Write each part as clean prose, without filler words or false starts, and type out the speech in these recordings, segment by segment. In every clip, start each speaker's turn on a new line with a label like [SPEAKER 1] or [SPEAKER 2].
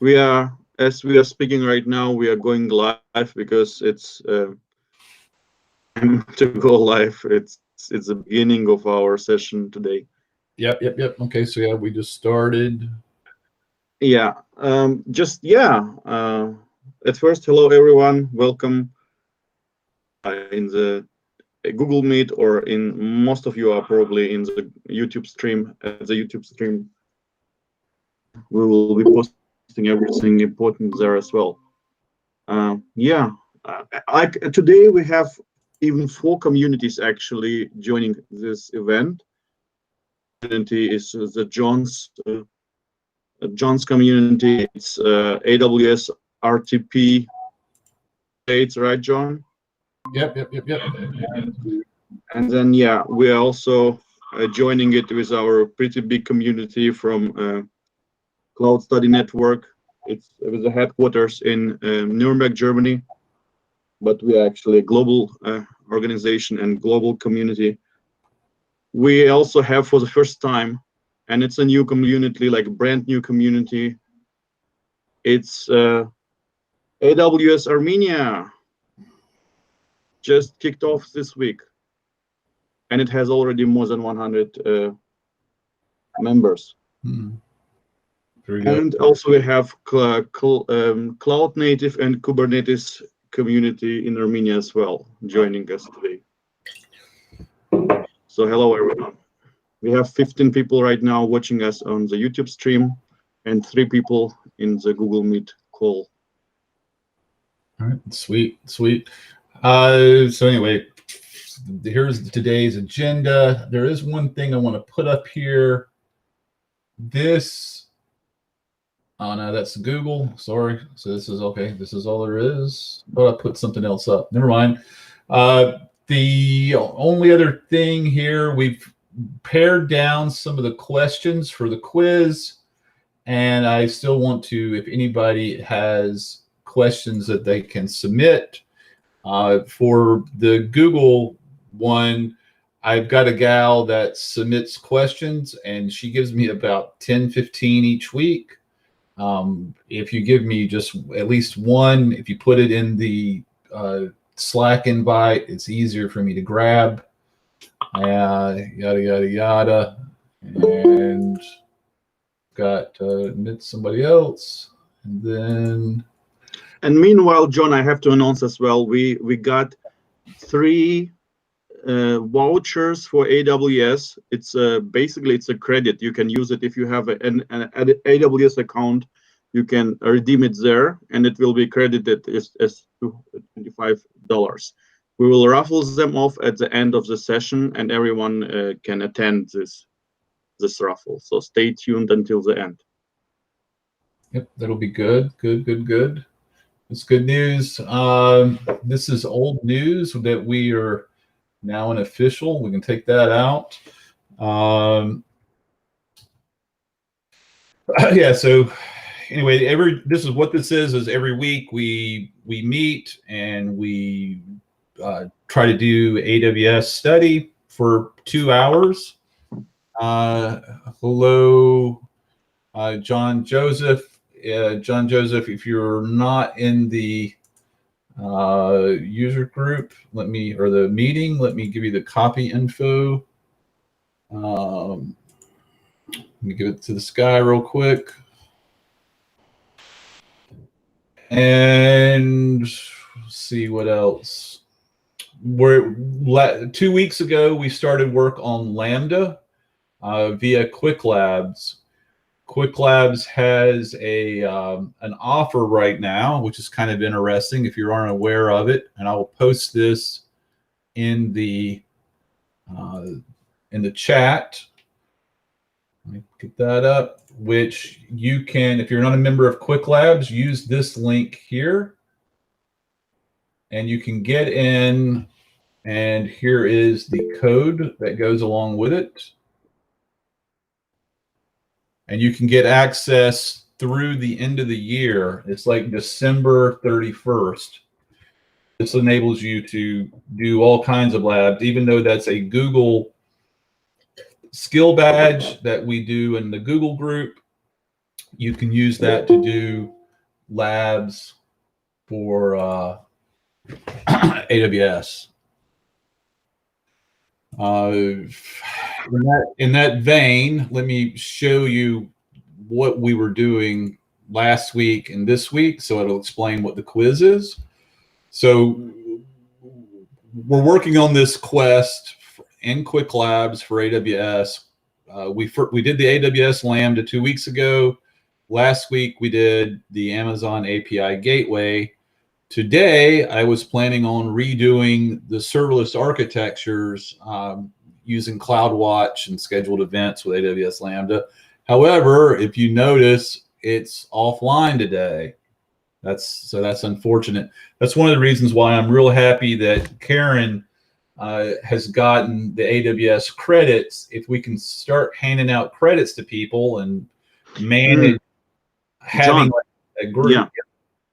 [SPEAKER 1] We are, as we are speaking right now, we are going live because it's time to go live. It's the beginning of our session today.
[SPEAKER 2] Yep. Okay, so yeah, we just started.
[SPEAKER 1] Yeah. At first, hello everyone. Welcome in the Google Meet, or in most of you are probably in the YouTube stream. We will be posting everything important there as well. Today we have even 4 communities actually joining this event. Community is the John's community. It's AWS RTP. It's right, John?
[SPEAKER 2] Yep.
[SPEAKER 1] And then we are also joining it with our pretty big community from Cloud Study Network. It's with the headquarters in Nuremberg, Germany, but we are actually a global organization and global community. We also have, for the first time, and it's a new community, like brand new community. It's AWS Armenia, just kicked off this week, and it has already more than 100 members. And also we have cloud native and Kubernetes community in Armenia as well, joining us today. So hello everyone. We have 15 people right now watching us on the YouTube stream and 3 people in the Google Meet call.
[SPEAKER 2] All right, sweet. So anyway, here's today's agenda. There is one thing I want to put up here. Oh no, that's Google. Sorry. So this is okay. This is all there is. But I put something else up. Never mind. The only other thing here, we've pared down some of the questions for the quiz, and I still want to, if anybody has questions that they can submit. For the Google one, I've got a gal that submits questions, and she gives me about 10, 15 each week. If you give me just at least one, if you put it in the Slack invite, it's easier for me to grab. Yada. And got admit somebody else. And then...
[SPEAKER 1] And meanwhile, John, I have to announce as well, we got 3 vouchers for AWS. It's basically it's a credit. You can use it if you have an AWS account. You can redeem it there, and it will be credited as $25. We will raffle them off at the end of the session, and everyone can attend this raffle. So stay tuned until the end.
[SPEAKER 2] Yep, that'll be good. It's good news. This is old news that we are now an official. We can take that out. So anyway, this is what this is every week we meet and we try to do AWS study for 2 hours. Hello, John Joseph. John Joseph, if you're not in the user group, or the meeting, let me give you the copy info. Let me give it to this guy real quick. And see what else. 2 weeks ago, we started work on Lambda via Quick Labs. Quick Labs has an offer right now, which is kind of interesting if you aren't aware of it. And I will post this in the chat. Let me get that up. Which you can, if you're not a member of Quick Labs, use this link here, and you can get in. And here is the code that goes along with it. And you can get access through the end of the year. It's like December 31st. This enables you to do all kinds of labs, even though that's a Google skill badge that we do in the Google group. you can use that to do labs for AWS. In that vein, let me show you what we were doing last week and this week, so it'll explain what the quiz is. So we're working on this quest in Quick Labs for AWS. We did the AWS Lambda 2 weeks ago. Last week we did the Amazon API Gateway. Today I was planning on redoing the serverless architectures using CloudWatch and scheduled events with AWS Lambda. However, if you notice, it's offline today. That's unfortunate. That's one of the reasons why I'm real happy that Karen has gotten the AWS credits. If we can start handing out credits to people and manage having a group.
[SPEAKER 1] Yeah.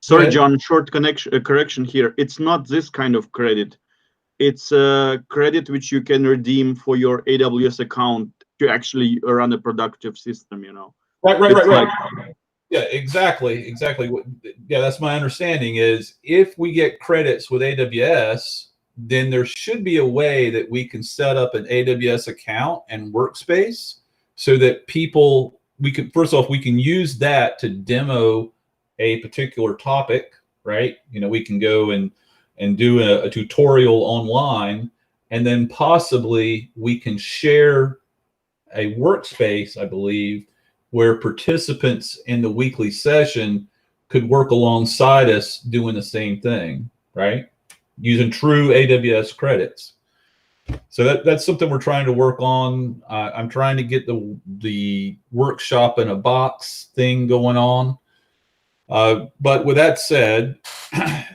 [SPEAKER 1] Sorry, John, short correction here. It's not this kind of credit. It's a credit which you can redeem for your AWS account to actually run a productive system, you know.
[SPEAKER 2] Right. Yeah, exactly. Yeah, that's my understanding is if we get credits with AWS, then there should be a way that we can set up an AWS account and workspace so that we can use that to demo a particular topic, right? You know, we can go and do a tutorial online, and then possibly we can share a workspace, I believe, where participants in the weekly session could work alongside us doing the same thing, right? Using true AWS credits. So that's something we're trying to work on. I'm trying to get the workshop in a box thing going on. But with that said,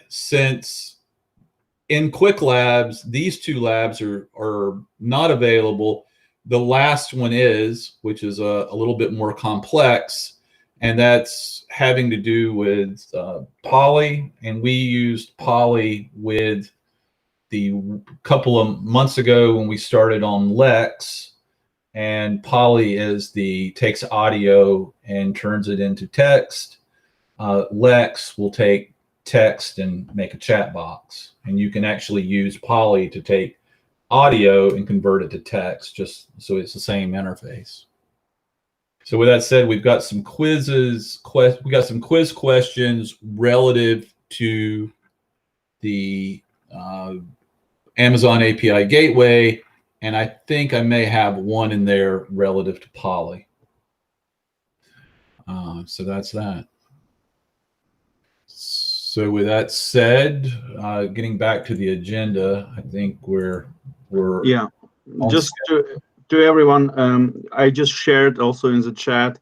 [SPEAKER 2] since in Quick Labs, these two labs are not available, the last one is, which is a little bit more complex, and that's having to do with Poly. And we used Poly with the couple of months ago when we started on Lex, and Poly takes audio and turns it into text. Lex will take text and make a chat box, and you can actually use Poly to take audio and convert it to text, just so it's the same interface. So with that said, we've got some quizzes. We got some quiz questions relative to the Amazon API Gateway, and I think I may have one in there relative to Poly. So that's that. So with that said, getting back to the agenda, I think we're
[SPEAKER 1] just to everyone, I just shared also in the chat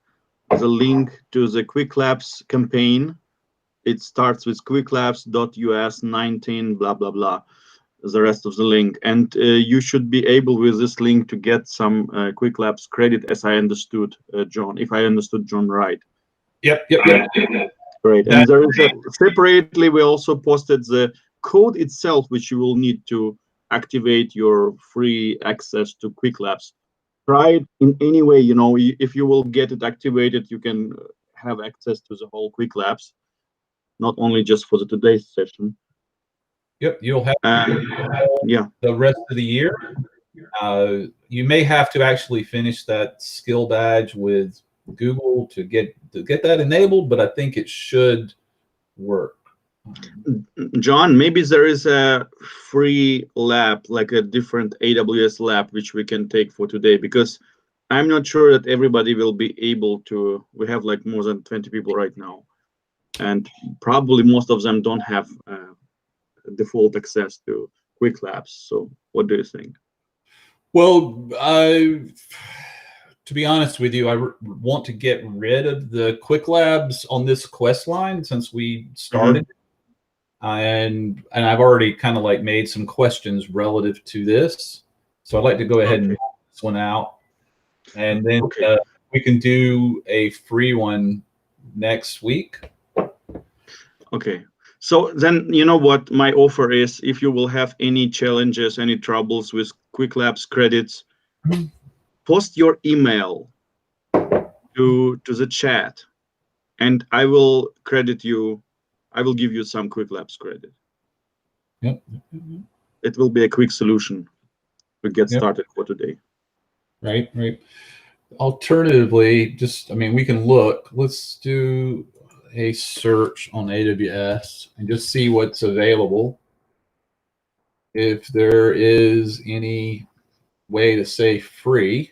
[SPEAKER 1] the link to the Quick Labs campaign. It starts with quicklabs.us 19 blah blah blah, the rest of the link, and you should be able with this link to get some Quick Labs credit, as I understood, John, if I understood John right.
[SPEAKER 2] Yep.
[SPEAKER 1] Great. And there is separately, we also posted the code itself, which you will need to activate your free access to Quick Labs. Try it in any way, you know, if you will get it activated, you can have access to the whole Quick Labs, not only just for the today's session.
[SPEAKER 2] Yep, you'll have
[SPEAKER 1] the
[SPEAKER 2] rest of the year. You may have to actually finish that skill badge with Google to get that enabled, but I think it should work.
[SPEAKER 1] John, maybe there is a free lab, like a different AWS lab, which we can take for today, because I'm not sure that everybody will be able to. We have like more than 20 people right now, and probably most of them don't have default access to Quick Labs. So what do you think?
[SPEAKER 2] Well, to be honest with you, I want to get rid of the Quick Labs on this quest line since we started. And I've already kind of like made some questions relative to this. So I'd like to go ahead and knock this one out. And then we can do a free one next week.
[SPEAKER 1] Okay. So then, you know what my offer is, if you will have any challenges, any troubles with Quick Labs credits, post your email to the chat, and I will credit you. I will give you some quick labs credit.
[SPEAKER 2] Yep.
[SPEAKER 1] It will be a quick solution to get
[SPEAKER 2] Yep.
[SPEAKER 1] started for today.
[SPEAKER 2] Right. Alternatively, I mean, we can look. Let's do a search on AWS and just see what's available. If there is any way to say free.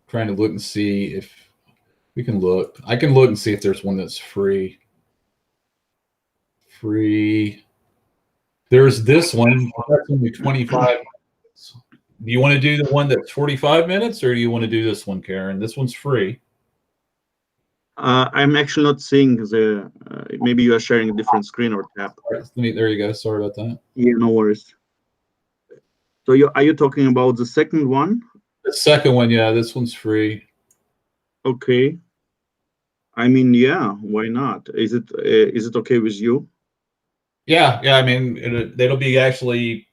[SPEAKER 2] Trying to look and see if we can look. I can look and see if there's one that's free. Free. There's this one. That's only 25 minutes. Do you want to do the one that's 45 minutes, or do you want to do this one, Karen? This one's free.
[SPEAKER 1] I'm actually not seeing the. Maybe you are sharing a different screen or tab.
[SPEAKER 2] Right, there you go. Sorry about that.
[SPEAKER 1] Yeah, no worries. So are you talking about the second one?
[SPEAKER 2] The second one, yeah, this one's free.
[SPEAKER 1] Okay. I mean, yeah, why not? Is it okay with you?
[SPEAKER 2] Yeah. I mean, it'll be actually,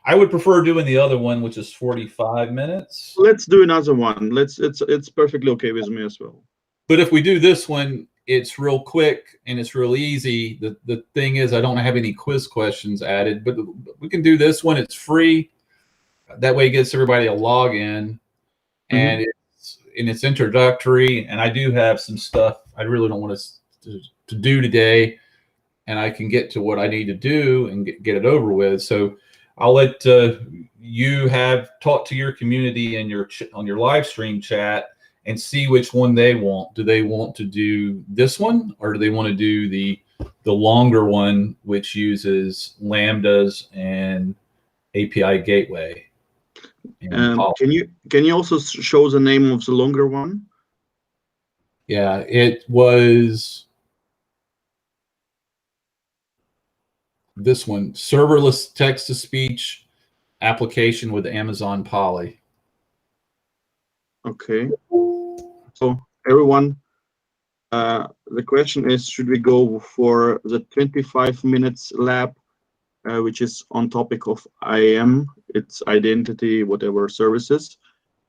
[SPEAKER 2] I would prefer doing the other one, which is 45 minutes.
[SPEAKER 1] Let's do another one. It's perfectly okay with me as well.
[SPEAKER 2] But if we do this one, it's real quick and it's real easy. The thing is, I don't have any quiz questions added, but we can do this one. It's free. That way it gets everybody a login, and it's introductory. And I do have some stuff I really don't want to do today, and I can get to what I need to do and get it over with. So I'll let you talk to your community and on your live stream chat and see which one they want. Do they want to do this one, or do they want to do the longer one, which uses lambdas and API gateway?
[SPEAKER 1] Can you also show the name of the longer one?
[SPEAKER 2] Yeah, it was this one, serverless text-to-speech application with Amazon Poly.
[SPEAKER 1] Okay. So everyone, the question is, should we go for the 25 minutes lab, which is on topic of IAM, its identity, whatever services,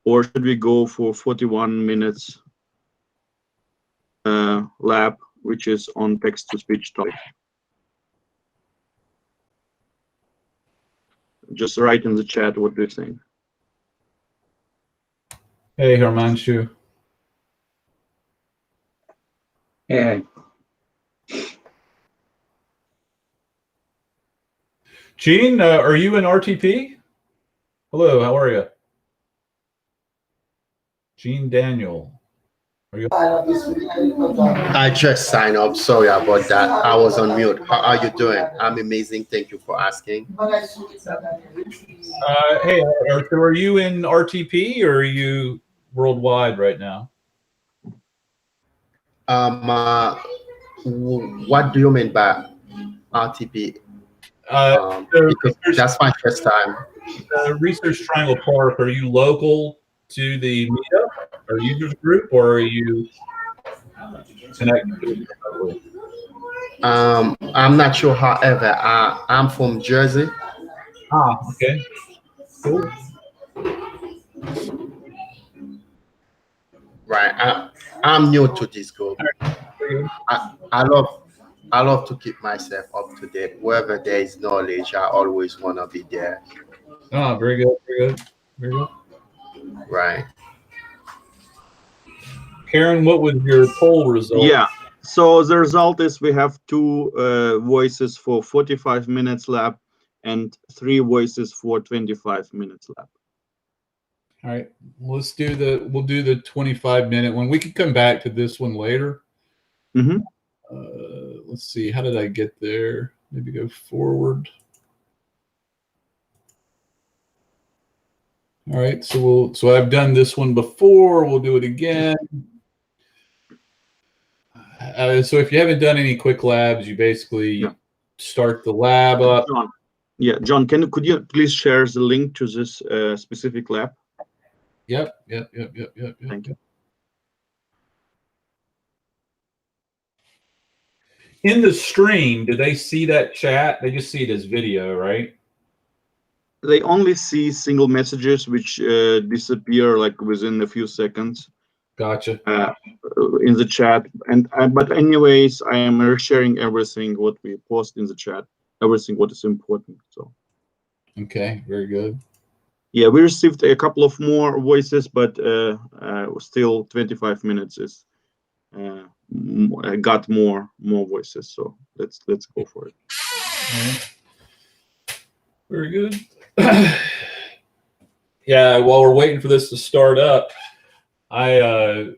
[SPEAKER 1] or should we go for 41 minutes lab, which is on text-to-speech topic? Just write in the chat what do you think.
[SPEAKER 2] Hey, Himanshu.
[SPEAKER 3] Hey.
[SPEAKER 2] Gene, are you in RTP? Hello, how are you? Gene Daniel. Are you?
[SPEAKER 3] I just signed up. Sorry about that. I was on mute. How are you doing? I'm amazing. Thank you for asking.
[SPEAKER 2] Hey, so are you in RTP or are you worldwide right now?
[SPEAKER 3] What do you mean by RTP? Because that's my first time.
[SPEAKER 2] Research Triangle Park, are you local to the meetup or users group, or are you connected to it remotely?
[SPEAKER 3] I'm not sure. However, I'm from Jersey.
[SPEAKER 2] Okay. Cool.
[SPEAKER 3] Right. I'm new to this group. I love to keep myself up to date. Wherever there is knowledge, I always want to be there.
[SPEAKER 2] Very good. Very good.
[SPEAKER 3] Right.
[SPEAKER 2] Karen, what was your poll result?
[SPEAKER 1] Yeah. So the result is we have 2 voices for 45 minutes lab and 3 voices for 25 minutes lab.
[SPEAKER 2] All right, we'll do the 25-minute one. We can come back to this one later. Let's see, how did I get there? Maybe go forward. All right, so I've done this one before. We'll do it again. So if you haven't done any quick labs, you basically start the lab up.
[SPEAKER 1] John, could you please share the link to this specific lab?
[SPEAKER 2] Yep.
[SPEAKER 1] Thank you.
[SPEAKER 2] In the stream, do they see that chat? They just see it as video, right?
[SPEAKER 1] they only see single messages which disappear like within a few seconds
[SPEAKER 2] Gotcha.
[SPEAKER 1] in the chat. And but anyways, I am sharing everything what we post in the chat, everything what is important. So
[SPEAKER 2] Okay, very good.
[SPEAKER 1] yeah, we received a couple of more voices, but still 25 minutes is I got more voices. So let's go for it.
[SPEAKER 2] All right. Very good. Yeah, while we're waiting for this to start up, I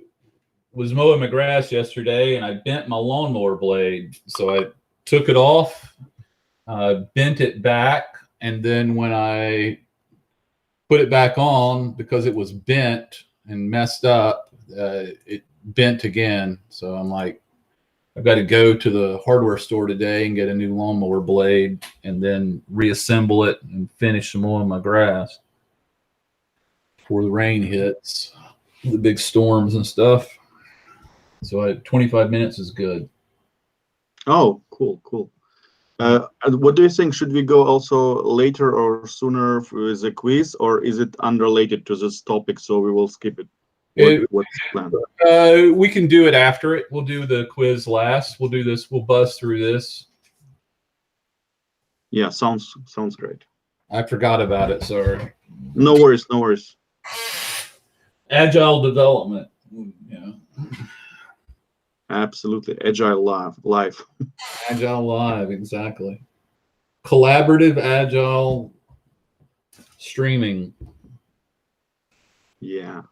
[SPEAKER 2] was mowing my grass yesterday and I bent my lawnmower blade. So I took it off, bent it back, and then when I put it back on, because it was bent and messed up, it bent again. So I'm like, I've got to go to the hardware store today and get a new lawnmower blade and then reassemble it and finish mowing my grass before the rain hits, the big storms and stuff. So 25 minutes is good.
[SPEAKER 1] Oh, cool. And what do you think? Should we go also later or sooner with a quiz, or is it unrelated to this topic, so we will skip it? What's the plan?
[SPEAKER 2] We can do it after it. We'll do the quiz last. We'll do this. We'll buzz through this.
[SPEAKER 1] Yeah, sounds great.
[SPEAKER 2] I forgot about it. Sorry.
[SPEAKER 1] No worries.
[SPEAKER 2] Agile development. Yeah.
[SPEAKER 1] Absolutely. Agile live.
[SPEAKER 2] Agile live, exactly. Collaborative agile streaming.
[SPEAKER 1] Yeah.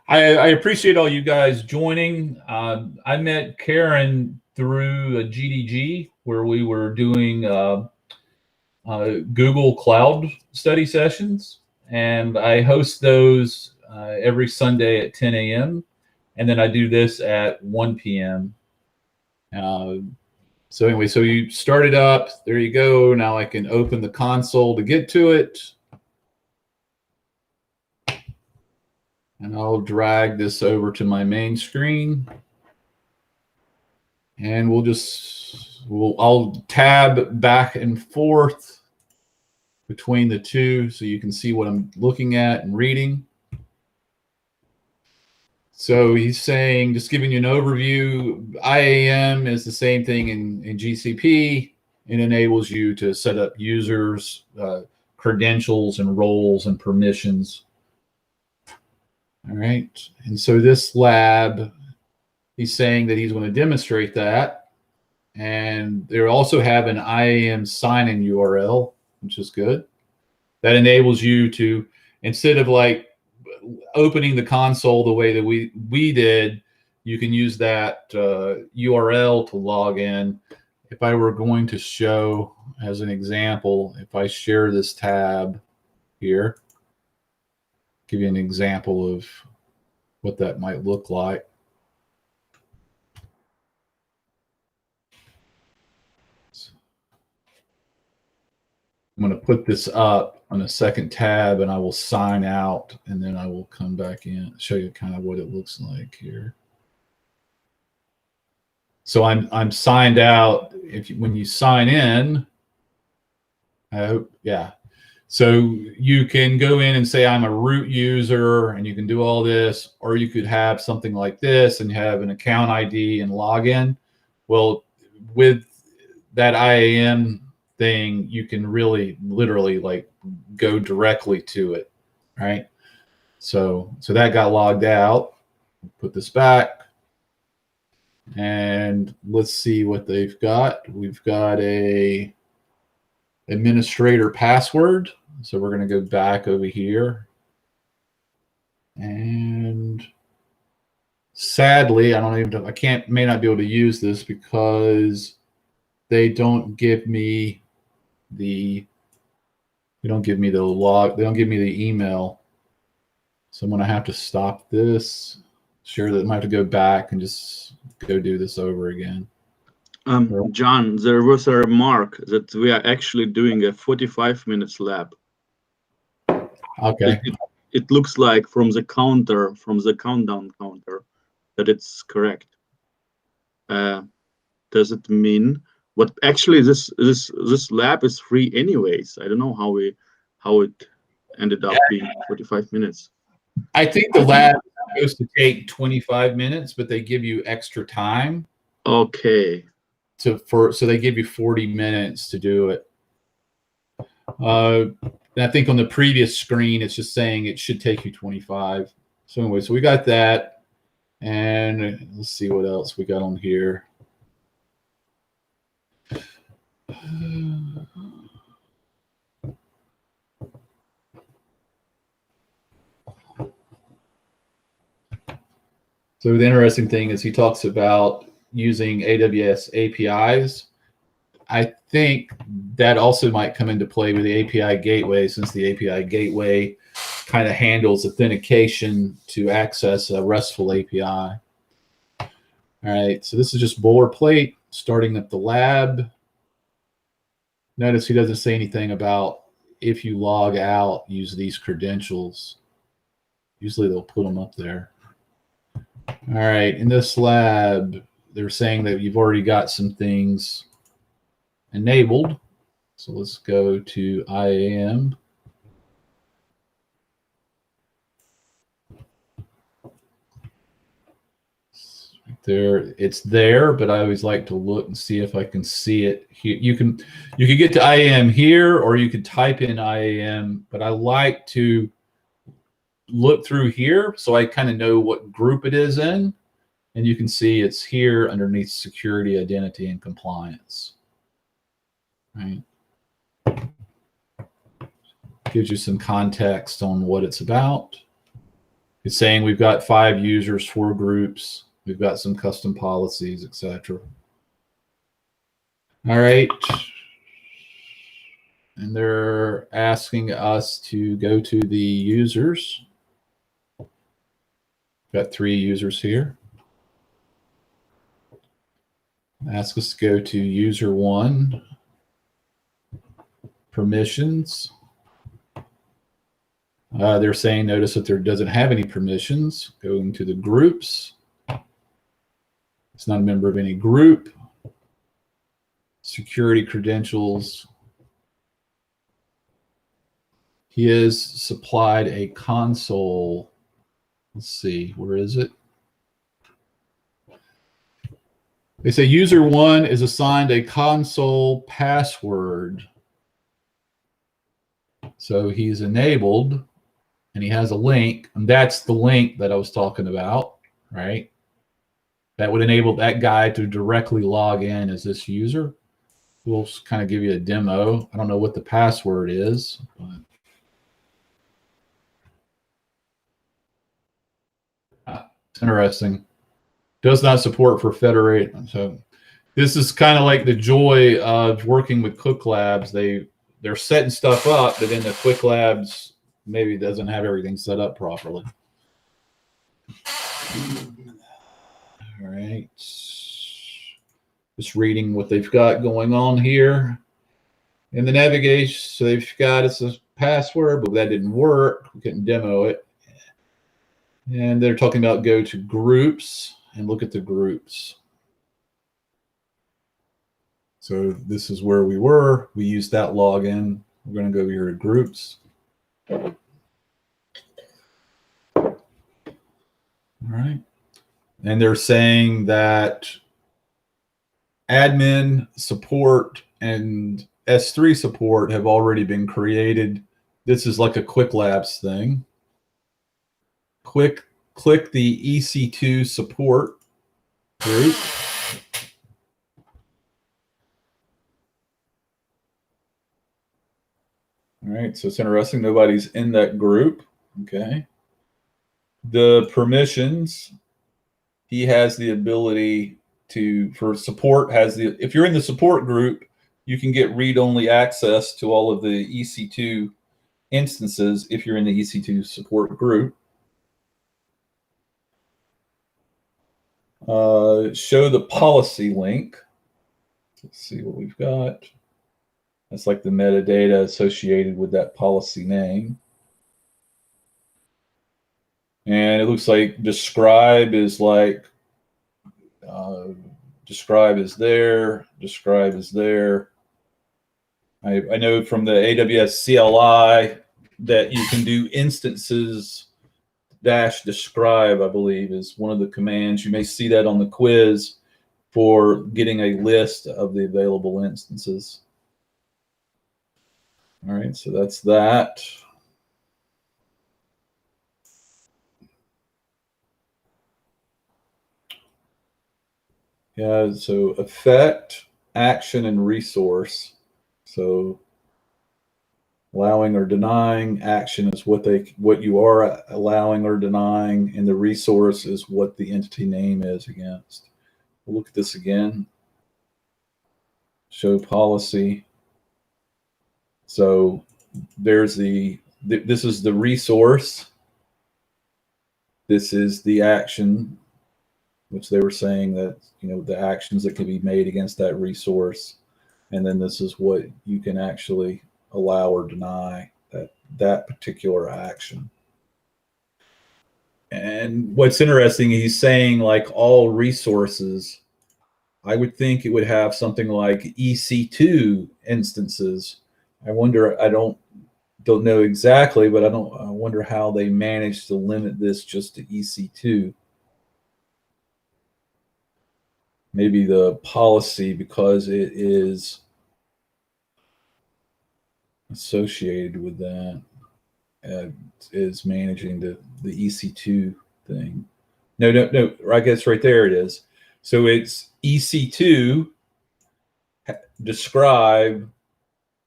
[SPEAKER 2] I appreciate all you guys joining. I met Karen through a GDG where we were doing Google Cloud study sessions, and I host those every Sunday at 10 a.m. and then I do this at 1 p.m. So anyway, so you start it up. There you go. Now I can open the console to get to it. And I'll drag this over to my main screen. And I'll tab back and forth between the two so you can see what I'm looking at and reading. So he's saying, just giving you an overview, IAM is the same thing in GCP. It enables you to set up users, credentials and roles and permissions. All right. And so this lab, he's saying that he's going to demonstrate that. And they also have an IAM sign-in URL, which is good. That enables you to, instead of like opening the console the way that we did, you can use that URL to log in. If I were going to show as an example, if I share this tab here, give you an example of what that might look like. I'm going to put this up on a second tab and I will sign out and then I will come back in, show you kind of what it looks like here. So I'm signed out. When you sign in, I hope, yeah. So you can go in and say I'm a root user and you can do all this, or you could have something like this and have an account ID and login. Well, with that IAM thing, you can really literally like go directly to it, right? So that got logged out. Put this back. And let's see what they've got. We've got a administrator password. So we're going to go back over here. And sadly, I may not be able to use this because they don't give me the log, they don't give me the email. So I'm going to have to stop this. Sure, that I might have to go back and just go do this over again.
[SPEAKER 1] John, there was a remark that we are actually doing a 45 minutes lab.
[SPEAKER 2] Okay.
[SPEAKER 1] It looks like from the countdown counter, that it's correct. Does it mean what? Actually, this lab is free anyways. I don't know how it ended up being 45 minutes.
[SPEAKER 2] I think the lab is supposed to take 25 minutes, but they give you extra time.
[SPEAKER 1] Okay.
[SPEAKER 2] So they give you 40 minutes to do it. And I think on the previous screen, it's just saying it should take you 25. So anyway, so we got that. And let's see what else we got on here. So the interesting thing is he talks about using AWS APIs. I think that also might come into play with the API gateway, since the API gateway kind of handles authentication to access a RESTful API. All right, so this is just boilerplate starting at the lab. Notice he doesn't say anything about if you log out, use these credentials. Usually they'll put them up there. All right, in this lab, they're saying that you've already got some things enabled. So let's go to IAM. Right there, it's there, but I always like to look and see if I can see it here. You can get to IAM here, or you could type in IAM, but I like to look through here so I kind of know what group it is in. And you can see it's here underneath security, identity, and compliance. Right. Gives you some context on what it's about. It's saying we've got 5 users, 4 groups. We've got some custom policies, etc. All right. And they're asking us to go to the users. Got 3 users here. Ask us to go to user 1, permissions. They're saying, notice that there doesn't have any permissions. Going to the groups. It's not a member of any group. Security credentials. He has supplied a console. Let's see, where is it? They say user 1 is assigned a console password. So he's enabled, and he has a link, and that's the link that I was talking about, right? That would enable that guy to directly log in as this user. We'll kind of give you a demo. I don't know what the password is, but it's interesting. Does not support for federate. So this is kind of like the joy of working with Cook Labs. They're setting stuff up, but then the Quick Labs maybe doesn't have everything set up properly. All right. Just reading what they've got going on here. In the navigation, so they've got it's a password, but that didn't work. We couldn't demo it. And they're talking about go to groups and look at the groups. So this is where we were. We used that login. We're going to go here to groups. All right. And they're saying that admin support and S3 support have already been created. This is like a Quick Labs thing. Click the EC2 support group. All right, so it's interesting. Nobody's in that group. Okay. The permissions, he has the ability to, for support, if you're in the support group, you can get read-only access to all of the EC2 instances if you're in the EC2 support group. Show the policy link. Let's see what we've got. That's like the metadata associated with that policy name. And it looks like describe is like, describe is there, describe is there. I know from the AWS CLI that you can do instances -describe, I believe, is one of the commands. You may see that on the quiz for getting a list of the available instances. All right, so that's that. Yeah, so effect, action, and resource. So allowing or denying, action is what you are allowing or denying, and the resource is what the entity name is against. We'll look at this again. Show policy. So there's this is the resource. This is the action, which they were saying that, the actions that can be made against that resource. And then this is what you can actually allow or deny, that particular action. And what's interesting, he's saying like all resources, I would think it would have something like EC2 instances. I wonder, I don't know exactly, but I wonder how they managed to limit this just to EC2. Maybe the policy, because it is associated with that, is managing the EC2 thing. No, I guess right there it is. So it's EC2 describe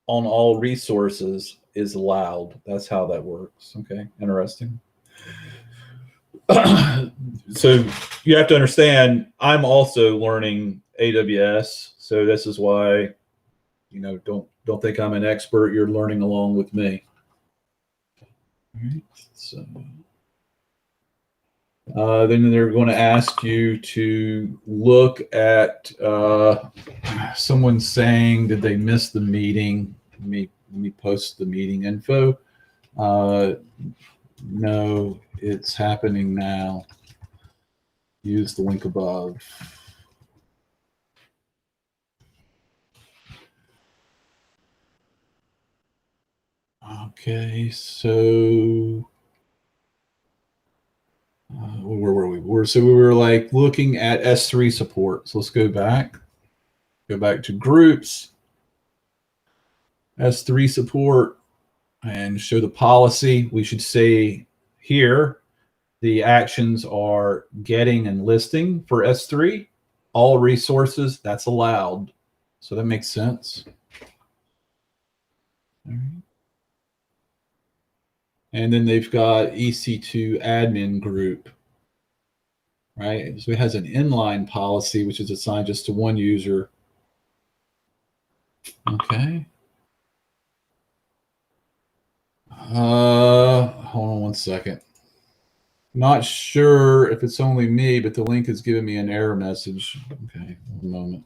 [SPEAKER 2] on all resources is allowed. That's how that works. Okay, interesting. So you have to understand, I'm also learning AWS. So this is why, don't think I'm an expert. You're learning along with me. All right. So then they're going to ask you to look at someone saying, did they miss the meeting? Let me post the meeting info. No, it's happening now. Use the link above. Okay, so where were we? We were like looking at S3 support. So let's go back to groups, S3 support, and show the policy. We should say here, the actions are getting and listing for S3. All resources, that's allowed. So that makes sense. All right. And then they've got EC2 admin group, right? So it has an inline policy, which is assigned just to one user. Okay. Hold on one second. Not sure if it's only me, but the link is giving me an error message. Okay, one moment.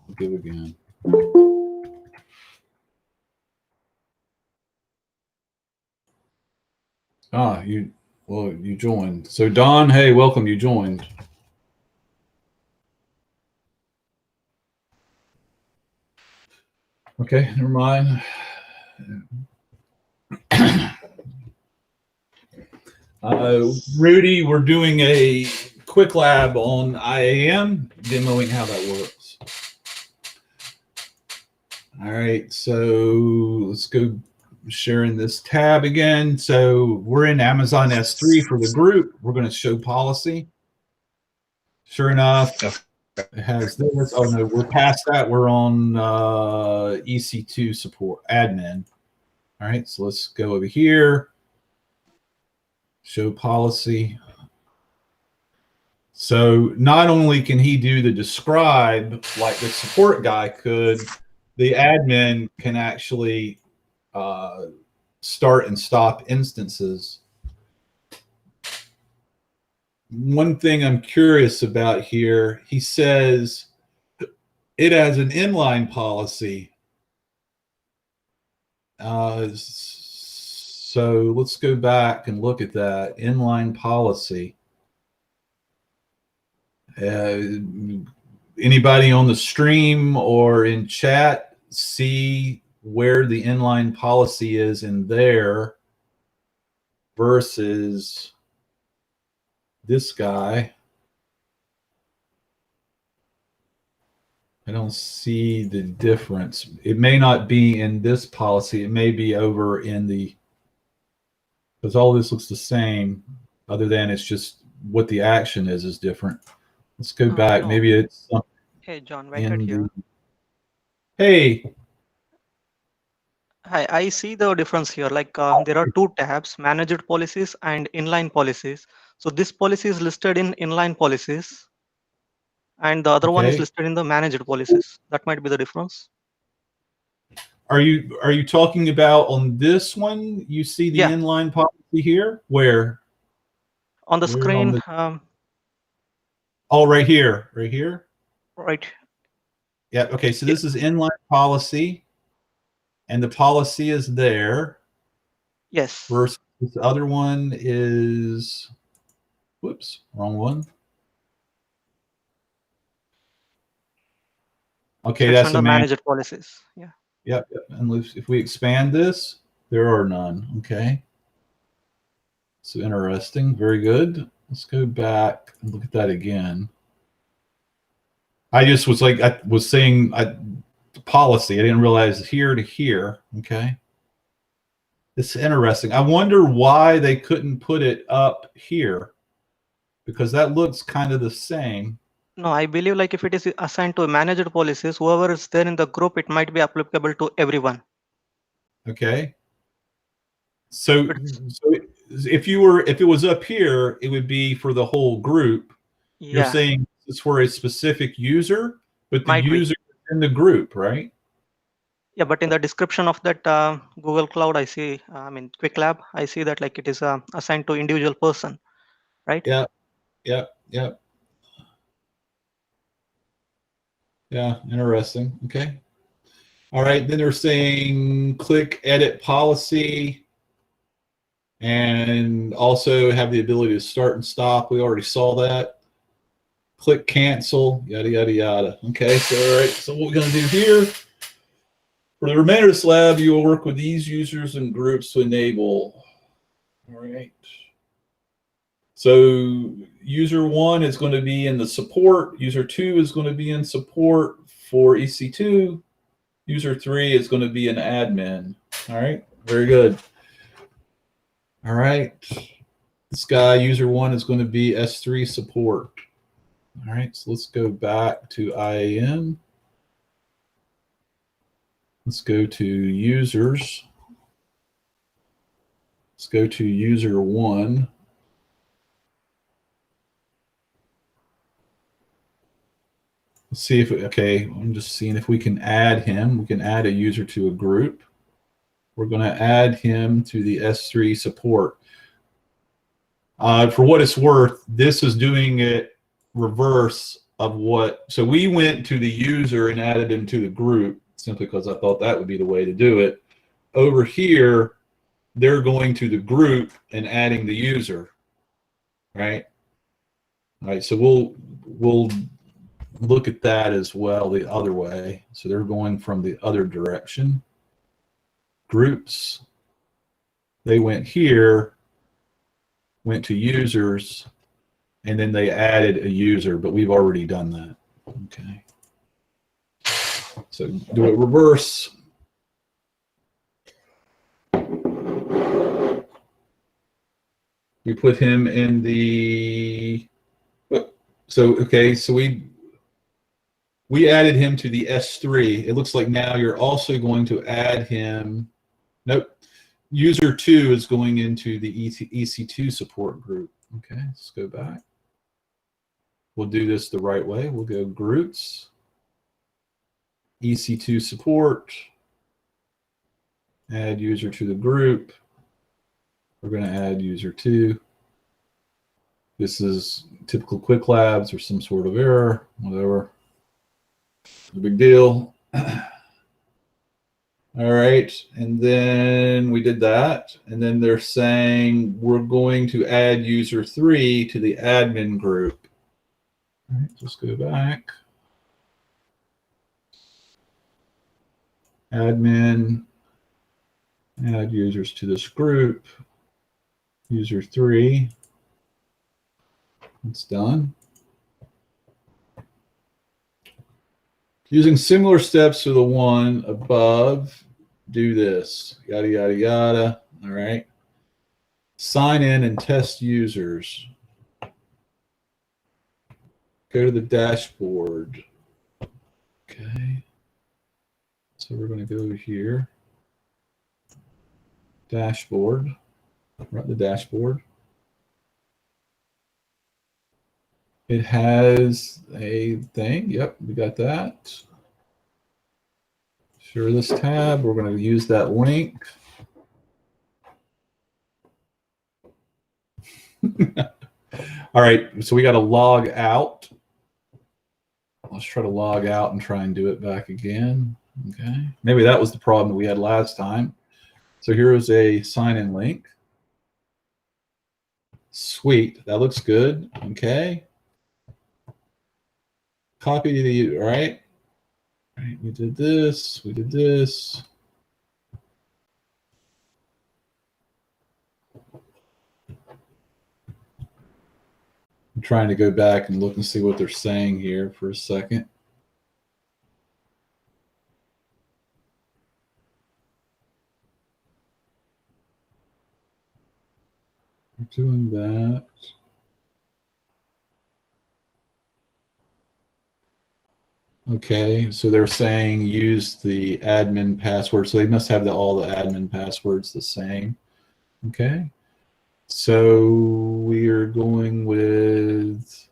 [SPEAKER 2] I'll give it again. You joined. So Don, hey, welcome. You joined. Okay, never mind. Rudy, we're doing a quick lab on IAM, demoing how that works. All right, so let's go sharing this tab again. So we're in Amazon S3 for the group. We're going to show policy. Sure enough, it has this. Oh no, we're past that. We're on EC2 support admin. All right, so let's go over here. Show policy. So not only can he do the describe like the support guy could, the admin can actually start and stop instances. One thing I'm curious about here, he says it has an inline policy. So let's go back and look at that inline policy. Anybody on the stream or in chat see where the inline policy is in there versus this guy. I don't see the difference. It may not be in this policy. It may be over in the, because all this looks the same, other than it's just what the action is different. Let's go back.
[SPEAKER 4] No.
[SPEAKER 2] Maybe it's
[SPEAKER 4] Hey, John,
[SPEAKER 2] in
[SPEAKER 4] Venkat here.
[SPEAKER 2] Hey.
[SPEAKER 4] Hi, I see the difference here. Like there are two tabs, managed policies and inline policies. So this policy is listed in inline policies and the other one is
[SPEAKER 2] Okay.
[SPEAKER 4] listed in the managed policies. That might be the difference.
[SPEAKER 2] Are you talking about on this one? You see the
[SPEAKER 4] Yeah.
[SPEAKER 2] inline policy here? Where?
[SPEAKER 4] On the
[SPEAKER 2] Where
[SPEAKER 4] screen,
[SPEAKER 2] oh, right here. Right here?
[SPEAKER 4] right.
[SPEAKER 2] Yeah, okay, so this is inline policy, and the policy is there.
[SPEAKER 4] Yes.
[SPEAKER 2] Versus the other one is, whoops, wrong one. Okay,
[SPEAKER 4] So it's
[SPEAKER 2] that's
[SPEAKER 4] under managed policies. Yeah.
[SPEAKER 2] Yep, yep. And if we expand this, there are none. Okay. So interesting. Very good. Let's go back and look at that again. I just was like, I was saying the policy. I didn't realize here to here. Okay. It's interesting. I wonder why they couldn't put it up here, because that looks kind of the same.
[SPEAKER 4] No, I believe like if it is assigned to managed policies, whoever is there in the group, it might be applicable to everyone.
[SPEAKER 2] Okay. So if it was up here, it would be for the whole group.
[SPEAKER 4] Yeah.
[SPEAKER 2] You're saying it's for a specific user, but the
[SPEAKER 4] Might be.
[SPEAKER 2] user is in the group, right?
[SPEAKER 4] Yeah, but in the description of that Google Cloud, I see, I mean, Quick Lab, I see that like it is assigned to individual person, right?
[SPEAKER 2] Yeah, yeah, yeah. Yeah, interesting. Okay. All right, then they're saying click edit policy and also have the ability to start and stop. We already saw that. Click cancel, yada, yada, yada. Okay, so all right, so what we're going to do here, for the remainder of this lab, you will work with these users and groups to enable. All right. So user 1 is going to be in the support. User 2 is going to be in support for EC2. User 3 is going to be an admin. All right, very good. All right. This guy, user 1, is going to be S3 support. All right, so let's go back to IAM. Let's go to users. Let's go to user 1. Let's see if, okay, I'm just seeing if we can add him. We can add a user to a group. We're going to add him to the S3 support. For what it's worth, this is doing it reverse of what, so we went to the user and added him to the group simply because I thought that would be the way to do it. Over here, they're going to the group and adding the user, right? All right, so we'll look at that as well the other way. So they're going from the other direction. Groups, they went here, went to users, and then they added a user, but we've already done that. Okay. So do it reverse. We put him in the, so, okay, so we added him to the S3. It looks like now you're also going to add him, nope, user 2 is going into the EC2 support group. Okay, let's go back. We'll do this the right way. We'll go groups, EC2 support, add user to the group. We're going to add user 2. This is typical Quick Labs or some sort of error, whatever. No big deal. All right, and then we did that, and then they're saying we're going to add user 3 to the admin group. All right, let's go back. admin, add users to this group, user 3. It's done. Using similar steps to the one above, do this, yada, yada, yada. All right. Sign in and test users. Go to the dashboard. Okay. So we're going to go here. Dashboard. Run the dashboard. It has a thing. Yep, we got that. Share this tab. We're going to use that link. All right, so we got to log out. Let's try to log out and try and do it back again. Okay, maybe that was the problem that we had last time. So here is a sign-in link. Sweet, that looks good. Okay. Copy the, all right. All right, we did this, we did this. I'm trying to go back and look and see what they're saying here for a second. We're doing that. Okay, so they're saying use the admin password. So they must have all the admin passwords the same. Okay, so we are going with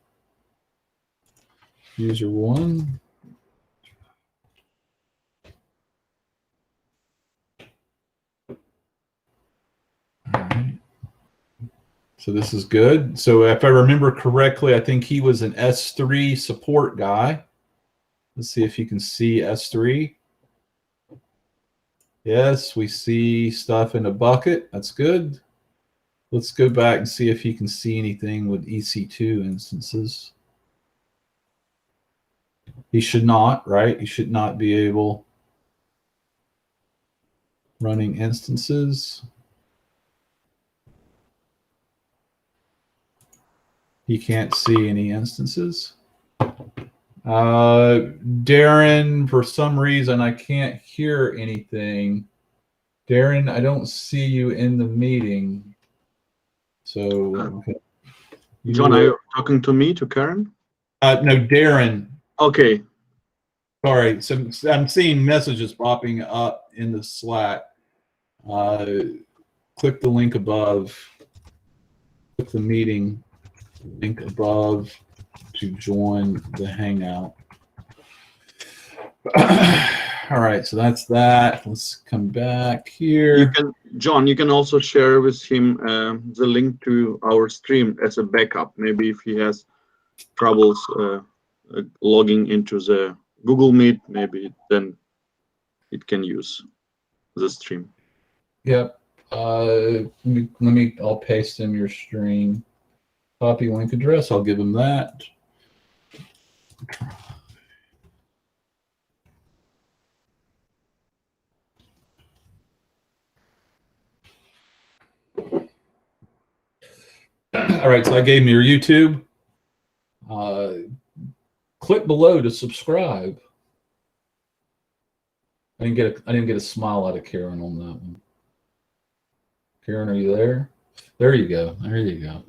[SPEAKER 2] user 1. All right. So this is good. So if I remember correctly, I think he was an S3 support guy. Let's see if you can see S3. Yes, we see stuff in a bucket. That's good. Let's go back and see if you can see anything with EC2 instances. He should not, right? He should not be able running instances. He can't see any instances. Darren, for some reason, I can't hear anything. Darren, I don't see you in the meeting. So, okay.
[SPEAKER 1] John, are you talking to me, to Karen?
[SPEAKER 2] No, Darren.
[SPEAKER 1] Okay.
[SPEAKER 2] Sorry. So I'm seeing messages popping up in the Slack. Click the link above. Click the meeting link above to join the Hangout. All right, so that's that. Let's come back here.
[SPEAKER 1] You can, John, you can also share with him the link to our stream as a backup. Maybe if he has troubles logging into the Google Meet, maybe then it can use the stream.
[SPEAKER 2] Yep. I'll paste in your stream. Copy link address. I'll give him that. All right, so I gave him your YouTube. Click below to subscribe. I didn't get a smile out of Karen on that one. Karen, are you there? There you go. There you go.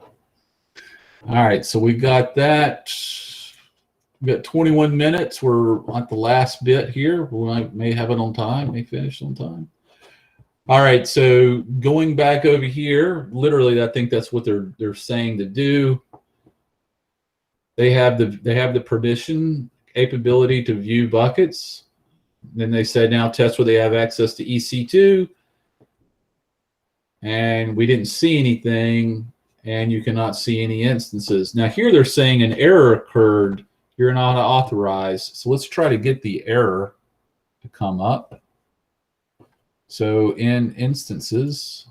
[SPEAKER 2] All right, so we got that. We got 21 minutes. We're at the last bit here. We may have it on time, may finish on time. All right, so going back over here, literally, I think that's what they're saying to do. They have the permission capability to view buckets. Then they said now test where they have access to EC2, and we didn't see anything, and you cannot see any instances. Now here they're saying an error occurred. You're not authorized. So let's try to get the error to come up. So in instances,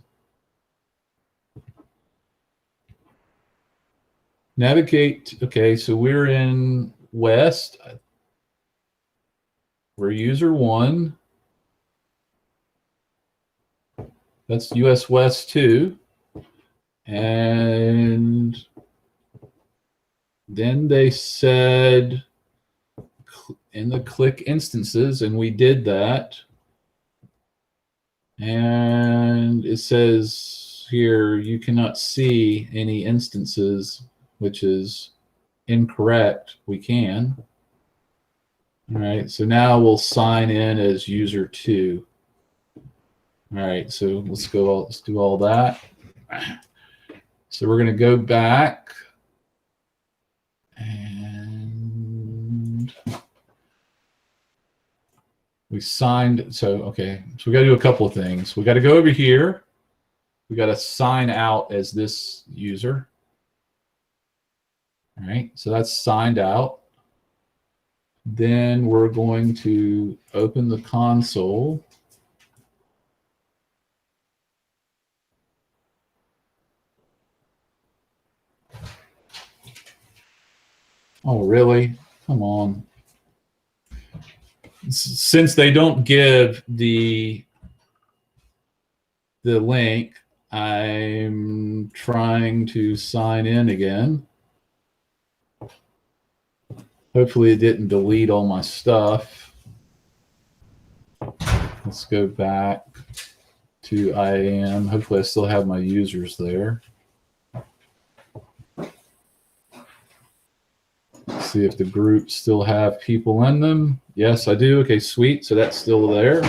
[SPEAKER 2] navigate. Okay, so we're in West. We're user 1. That's US West 2. And then they said in the click instances, and we did that. And it says here, you cannot see any instances, which is incorrect. We can. All right, so now we'll sign in as user 2. All right, so let's do all that. So we're going to go back and we signed. So, okay, so we got to do a couple of things. We got to go over here. We got to sign out as this user. All right, so that's signed out. Then we're going to open the console. Oh, really? Come on. Since they don't give the link, I'm trying to sign in again. Hopefully it didn't delete all my stuff. Let's go back to IAM. Hopefully I still have my users there. Let's see if the groups still have people in them. Yes, I do. Okay, sweet. So that's still there.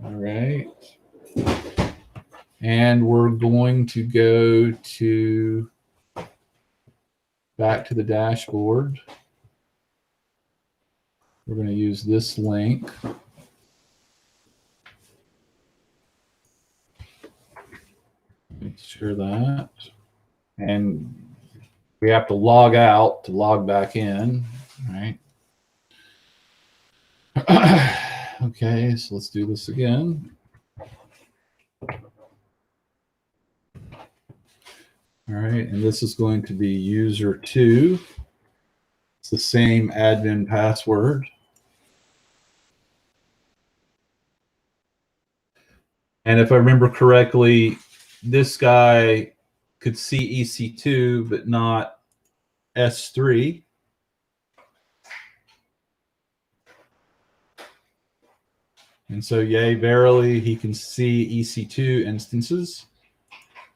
[SPEAKER 2] All right. And we're going to go to back to the dashboard. We're going to use this link. Make sure that. And we have to log out to log back in, right? Okay, so let's do this again. All right, and this is going to be user 2. It's the same admin password. And if I remember correctly, this guy could see EC2, but not S3. And so, yay, verily, he can see EC2 instances.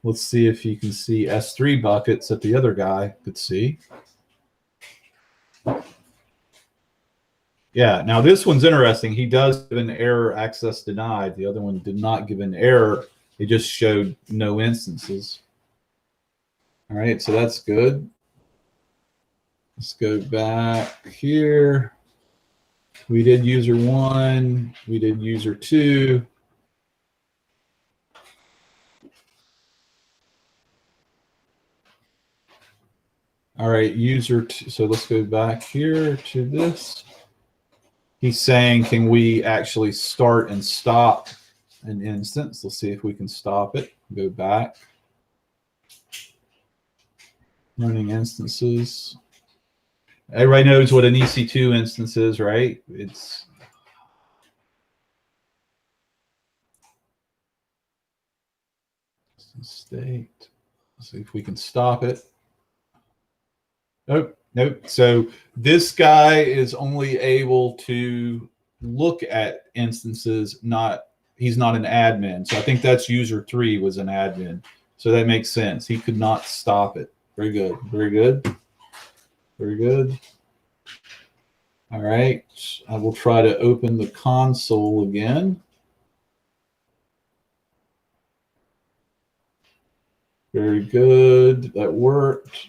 [SPEAKER 2] Let's see if you can see S3 buckets that the other guy could see. Yeah, now this one's interesting. He does give an error access denied. The other one did not give an error. It just showed no instances. All right, so that's good. Let's go back here. We did user 1. We did user 2. All right, user 2. So let's go back here to this. He's saying, can we actually start and stop an instance? Let's see if we can stop it. Go back. Running instances. Everybody knows what an EC2 instance is, right? It's state. Let's see if we can stop it. Nope, nope. So this guy is only able to look at instances, he's not an admin. So I think that's user 3 was an admin. So that makes sense. He could not stop it. Very good, very good, very good. All right, I will try to open the console again. Very good, that worked.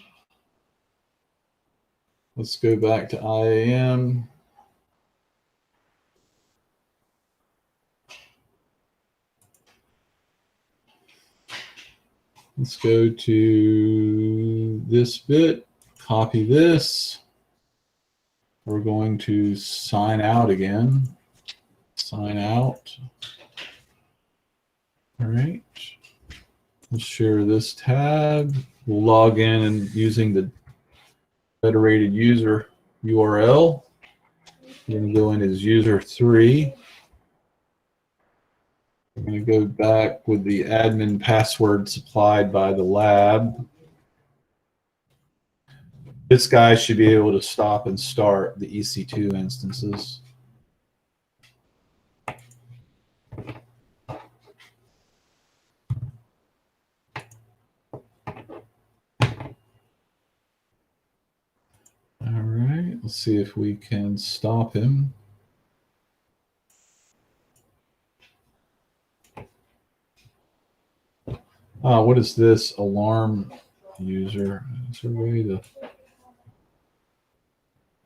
[SPEAKER 2] Let's go back to IAM. Let's go to this bit, copy this. We're going to sign out again. Sign out. All right. Let's share this tab. We'll log in and using the federated user URL. We're going to go in as user 3. I'm going to go back with the admin password supplied by the lab. This guy should be able to stop and start the EC2 instances. All right, let's see if we can stop him. What is this alarm user? Is there a way to?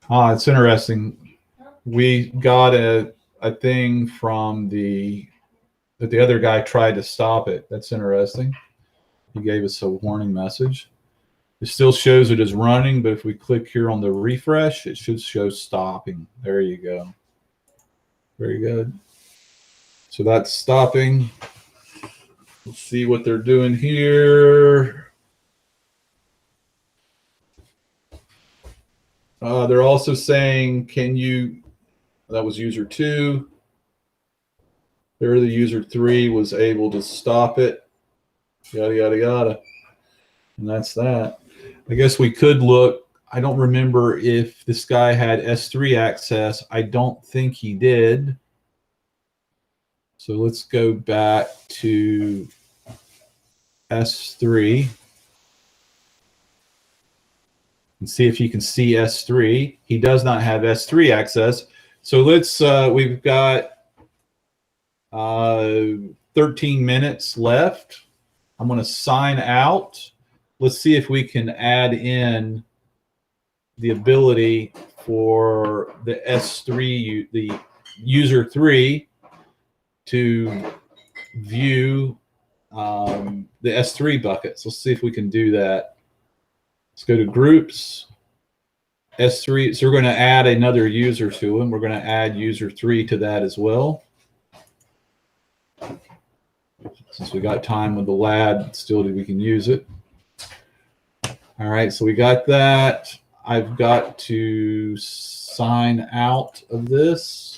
[SPEAKER 2] It's interesting. We got a thing from that the other guy tried to stop it. That's interesting. He gave us a warning message. It still shows it is running, but if we click here on the refresh, it should show stopping. There you go. Very good. So that's stopping. Let's see what they're doing here. They're also saying, can you, that was user 2. There, the user 3 was able to stop it. Yada, yada, yada. And that's that. I guess we could look. I don't remember if this guy had S3 access. I don't think he did. So let's go back to S3 and see if you can see S3. He does not have S3 access. So let's, we've got 13 minutes left. I'm going to sign out. Let's see if we can add in the ability for the S3, the user 3, to view the S3 buckets. Let's see if we can do that. Let's go to groups, S3. So we're going to add another user to them. We're going to add user 3 to that as well. Since we got time with the lab, still we can use it. All right, so we got that. I've got to sign out of this.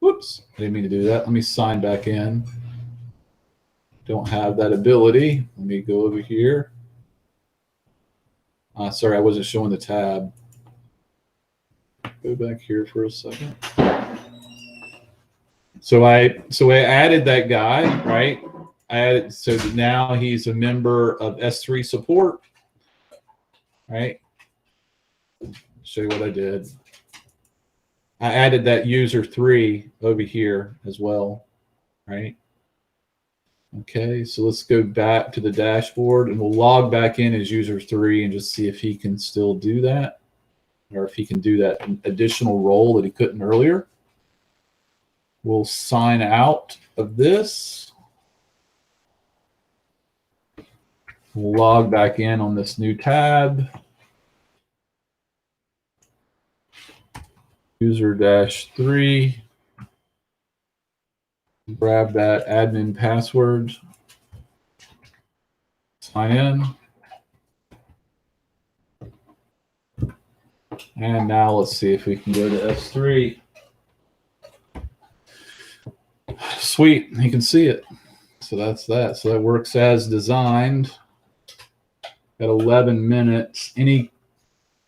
[SPEAKER 2] Whoops, I didn't mean to do that. Let me sign back in. Don't have that ability. Let me go over here. Sorry, I wasn't showing the tab. Go back here for a second. So I added that guy, right? I added, so now he's a member of S3 support, right? Show you what I did. I added that user 3 over here as well, right? Okay, so let's go back to the dashboard and we'll log back in as user 3 and just see if he can still do that, or if he can do that additional role that he couldn't earlier. We'll sign out of this. We'll log back in on this new tab. User-3. Grab that admin password. Sign in. And now let's see if we can go to S3. Sweet, you can see it. So that's that. So that works as designed. Got 11 minutes. Anything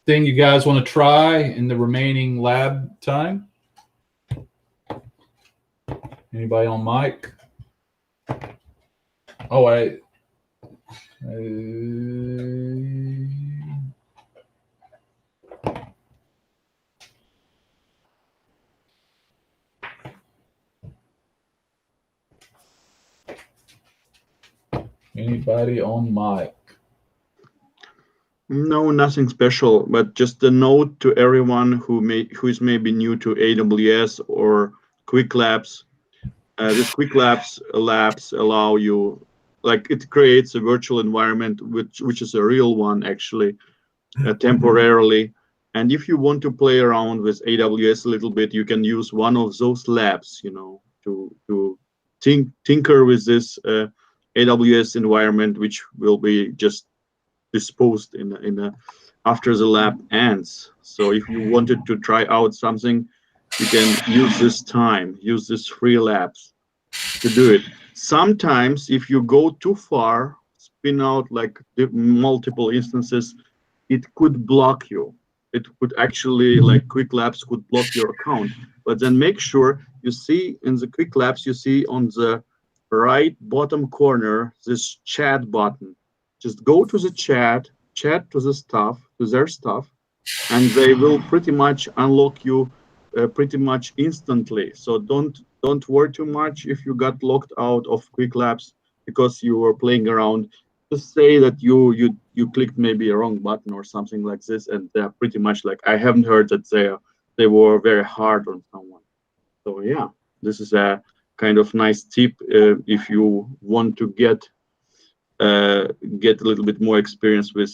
[SPEAKER 2] you guys want to try in the remaining lab time? Anybody on mic? Oh, anybody on mic?
[SPEAKER 1] No, nothing special, but just a note to everyone who is maybe new to AWS or Quick Labs. This Quick Labs allow you, like, it creates a virtual environment which is a real one actually, temporarily. And if you want to play around with AWS a little bit, you can use one of those labs, you know, to tinker with this AWS environment, which will be just disposed in after the lab ends. So if you wanted to try out something, you can use this time, use this free labs to do it. Sometimes if you go too far, spin out like the multiple instances, it could block you. It could actually, like quick labs could block your account. But then make sure you see in the quick labs, you see on the right bottom corner this chat button. Just go to the chat to the stuff, to their stuff, and they will pretty much unlock you pretty much instantly. So don't worry too much if you got locked out of quick labs because you were playing around. Just say that you clicked maybe a wrong button or something like this, and they're pretty much like, I haven't heard that they were very hard on someone. So yeah, this is a kind of nice tip if you want to get a little bit more experience with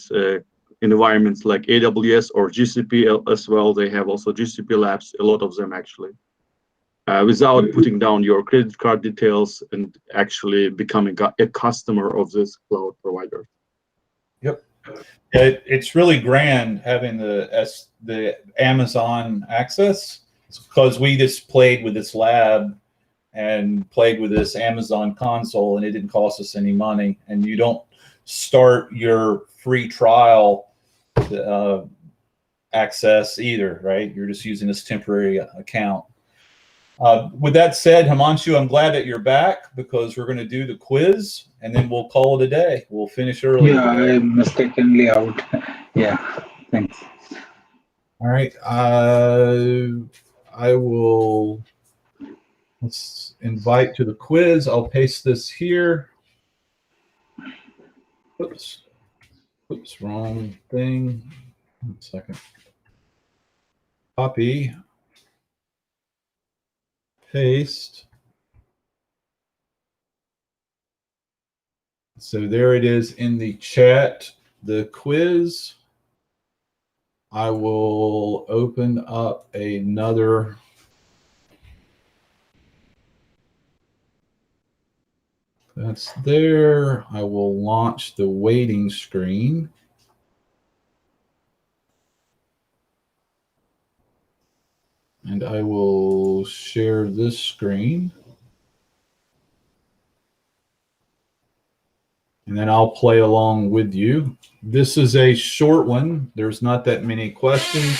[SPEAKER 1] environments like AWS or GCP as well. They have also GCP labs, a lot of them actually, without putting down your credit card details and actually becoming a customer of this cloud provider.
[SPEAKER 2] Yep. It's really grand having the Amazon access, because we just played with this lab and played with this Amazon console, and it didn't cost us any money. And you don't start your free trial access either, right? You're just using this temporary account. With that said, Himanshu, I'm glad that you're back, because we're going to do the quiz and then we'll call it a day. We'll finish early.
[SPEAKER 5] Yeah, I mistakenly out. Yeah, thanks.
[SPEAKER 2] All right. I will, let's invite to the quiz. I'll paste this here. Oops, wrong thing. 1 second. Copy. Paste. So there it is in the chat, the quiz. I will open up another. That's there. I will launch the waiting screen. And I will share this screen. And then I'll play along with you. This is a short one. There's not that many questions.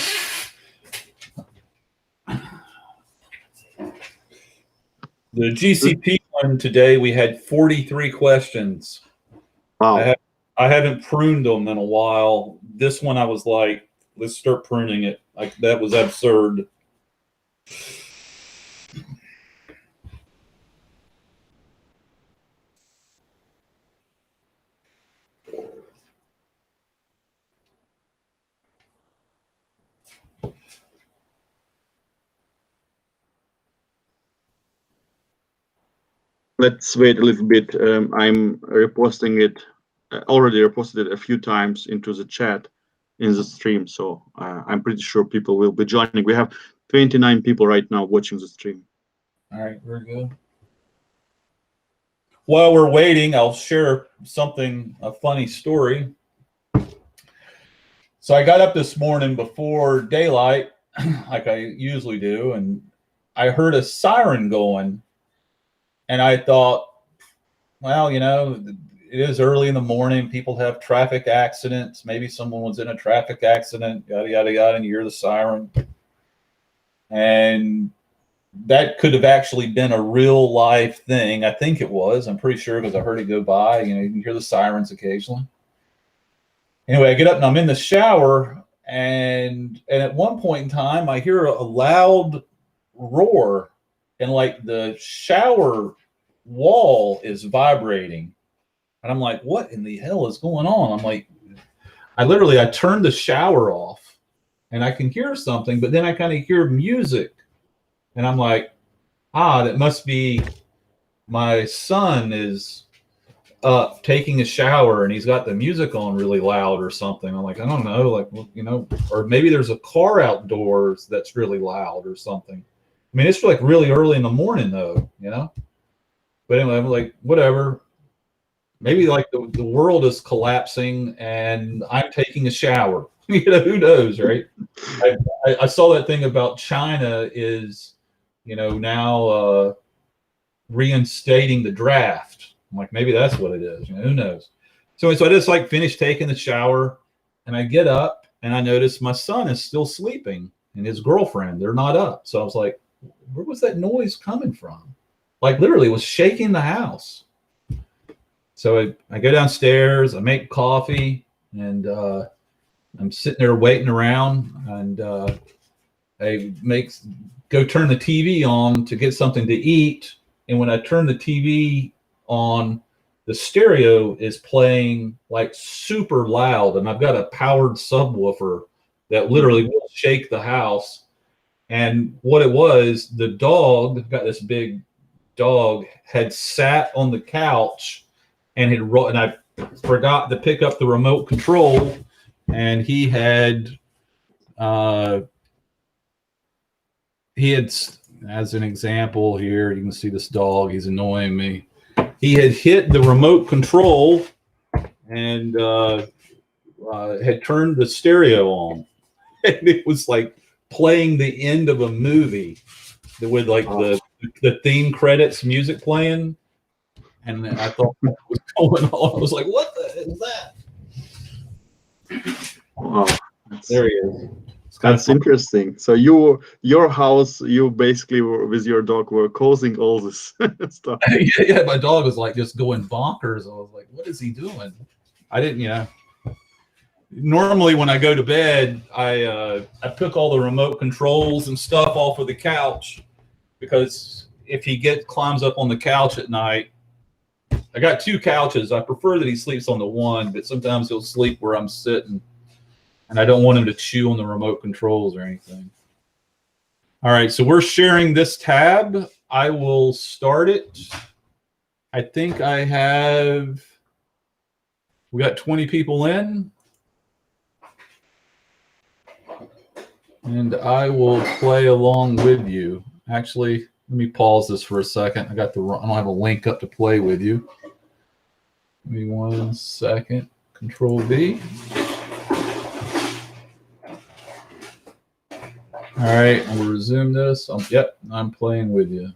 [SPEAKER 2] The GCP one today, we had 43 questions.
[SPEAKER 1] Wow.
[SPEAKER 2] I haven't pruned them in a while. This one I was like, let's start pruning it. Like, that was absurd.
[SPEAKER 1] Let's wait a little bit. I'm reposting it, already reposted it a few times into the chat in the stream. So I'm pretty sure people will be joining. We have 29 people right now watching the stream.
[SPEAKER 2] All right, very good. While we're waiting, I'll share a funny story. So I got up this morning before daylight, like I usually do, and I heard a siren going. And I thought, well, you know, it is early in the morning. People have traffic accidents. Maybe someone was in a traffic accident, yada, yada, yada, and you hear the siren. And that could have actually been a real life thing. I think it was. I'm pretty sure, because I heard it go by. You know, you can hear the sirens occasionally. Anyway, I get up and I'm in the shower. And at one point in time, I hear a loud roar. And like the shower wall is vibrating. And I'm like, what in the hell is going on? I'm like, I turned the shower off and I can hear something, but then I kind of hear music. And I'm like, that must be my son is up taking a shower and he's got the music on really loud or something. I'm like, I don't know, like, you know, or maybe there's a car outdoors that's really loud or something. I mean, it's like really early in the morning though, you know? But anyway, I'm like, whatever. maybe like the world is collapsing and I'm taking a shower. Who knows, right? I saw that thing about China is, now reinstating the draft. I'm like, maybe that's what it is. Who knows? So I just like finished taking the shower, and I get up and I notice my son is still sleeping and his girlfriend, they're not up. So I was like, where was that noise coming from? Like literally it was shaking the house. So I go downstairs, I make coffee, and I'm sitting there waiting around, and I go turn the TV on to get something to eat. And when I turn the TV on, the stereo is playing like super loud, and I've got a powered subwoofer that literally will shake the house. And what it was, the dog, got this big dog, had sat on the couch and I forgot to pick up the remote control, and he had as an example here, you can see this dog, he's annoying me. He had hit the remote control and had turned the stereo on. And it was like playing the end of a movie with like the theme credits music playing. And I thought what was going on. I was like, what the hell is that?
[SPEAKER 1] Wow.
[SPEAKER 2] There he is.
[SPEAKER 1] That's interesting. So your house, you basically with your dog were causing all this stuff.
[SPEAKER 2] Yeah, my dog was like just going bonkers. I was like, what is he doing? I didn't, Normally when I go to bed, I took all the remote controls and stuff off of the couch, because if he climbs up on the couch at night, I got 2 couches. I prefer that he sleeps on the one, but sometimes he'll sleep where I'm sitting, and I don't want him to chew on the remote controls or anything. All right, so we're sharing this tab. I will start it. I think we got 20 people in. And I will play along with you. Actually, let me pause this for a second. I don't have a link up to play with you. Give me 1 second. Control V. All right, we'll resume this. Yep, I'm playing with you.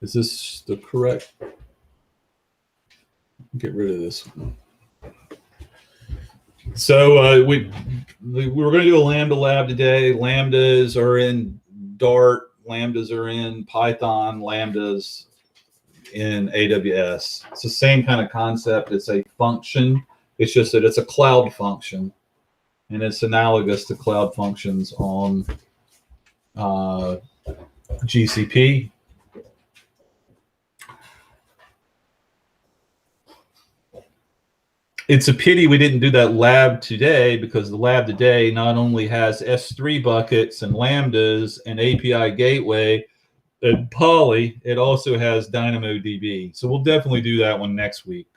[SPEAKER 2] Is this the correct? Get rid of this one. So we were going to do a Lambda Lab today. Lambdas are in Dart. Lambdas are in Python. Lambdas in AWS. It's the same kind of concept. It's a function. It's just that it's a cloud function, and it's analogous to cloud functions on GCP. It's a pity we didn't do that lab today, because the lab today not only has S3 buckets and Lambdas and API gateway and Poly, it also has DynamoDB. So we'll definitely do that one next week.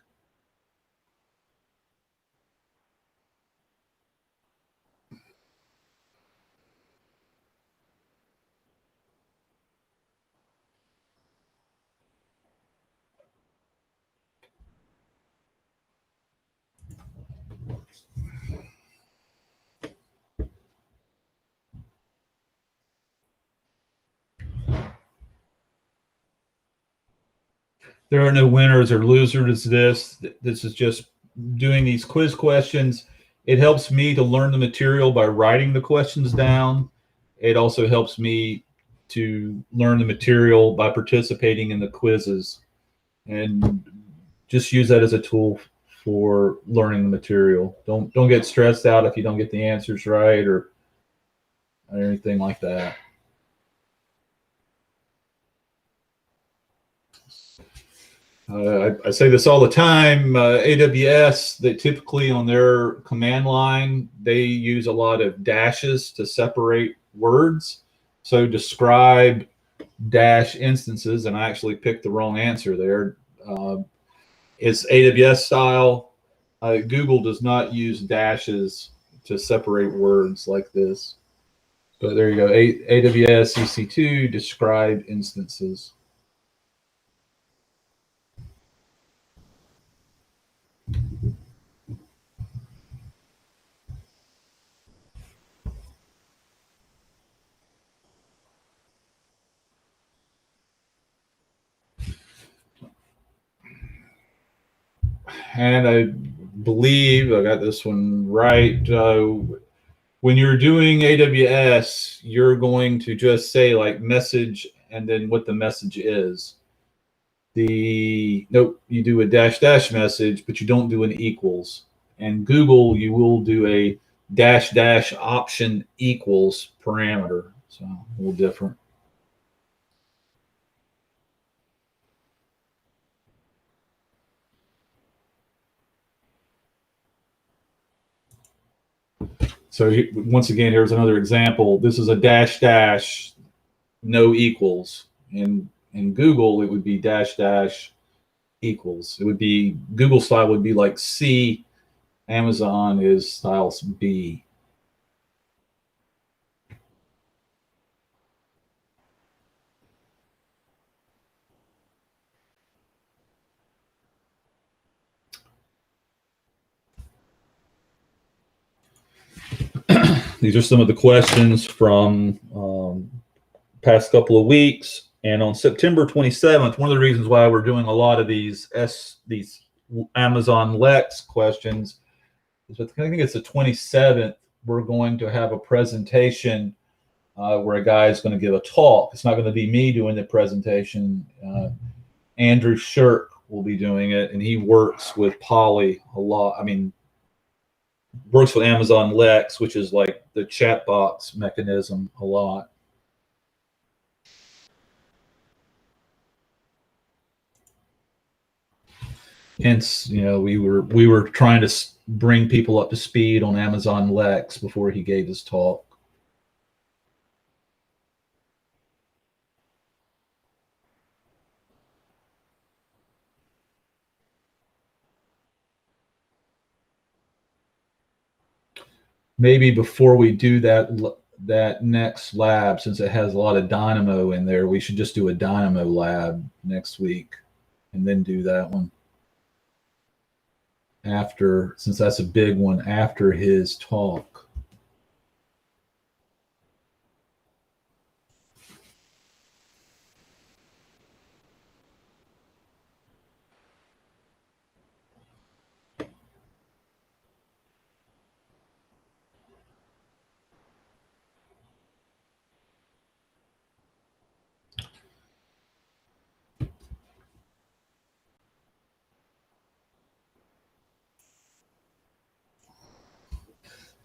[SPEAKER 2] There are no winners or losers to this. This is just doing these quiz questions. It helps me to learn the material by writing the questions down. It also helps me to learn the material by participating in the quizzes, and just use that as a tool for learning the material. Don't get stressed out if you don't get the answers right or anything like that. I say this all the time. AWS, they typically on their command line, they use a lot of dashes to separate words. So describe dash instances, and I actually picked the wrong answer there. It's AWS style. Google does not use dashes to separate words like this. But there you go. AWS EC2 describe instances. And I believe I got this one right. When you're doing AWS, you're going to just say like message and then what the message is. Nope, you do a dash dash message, but you don't do an equals. And Google, you will do a dash dash option equals parameter. So a little different. So once again, here's another example. This is a dash dash, no equals. In Google, it would be dash dash equals. It would be Google style would be like C. Amazon is styles B. These are some of the questions from past couple of weeks. And on September 27th, one of the reasons why we're doing a lot of these Amazon Lex questions is I think it's the 27th, we're going to have a presentation where a guy is going to give a talk. It's not going to be me doing the presentation. Andrew Shirk will be doing it, and he works with Polly a lot. I mean, works with Amazon Lex, which is like the chat box mechanism, a lot. Hence, you know, we were trying to bring people up to speed on Amazon Lex before he gave his talk. Maybe before we do that next lab, since it has a lot of Dynamo in there, we should just do a Dynamo lab next week and then do that one after, since that's a big one after his talk.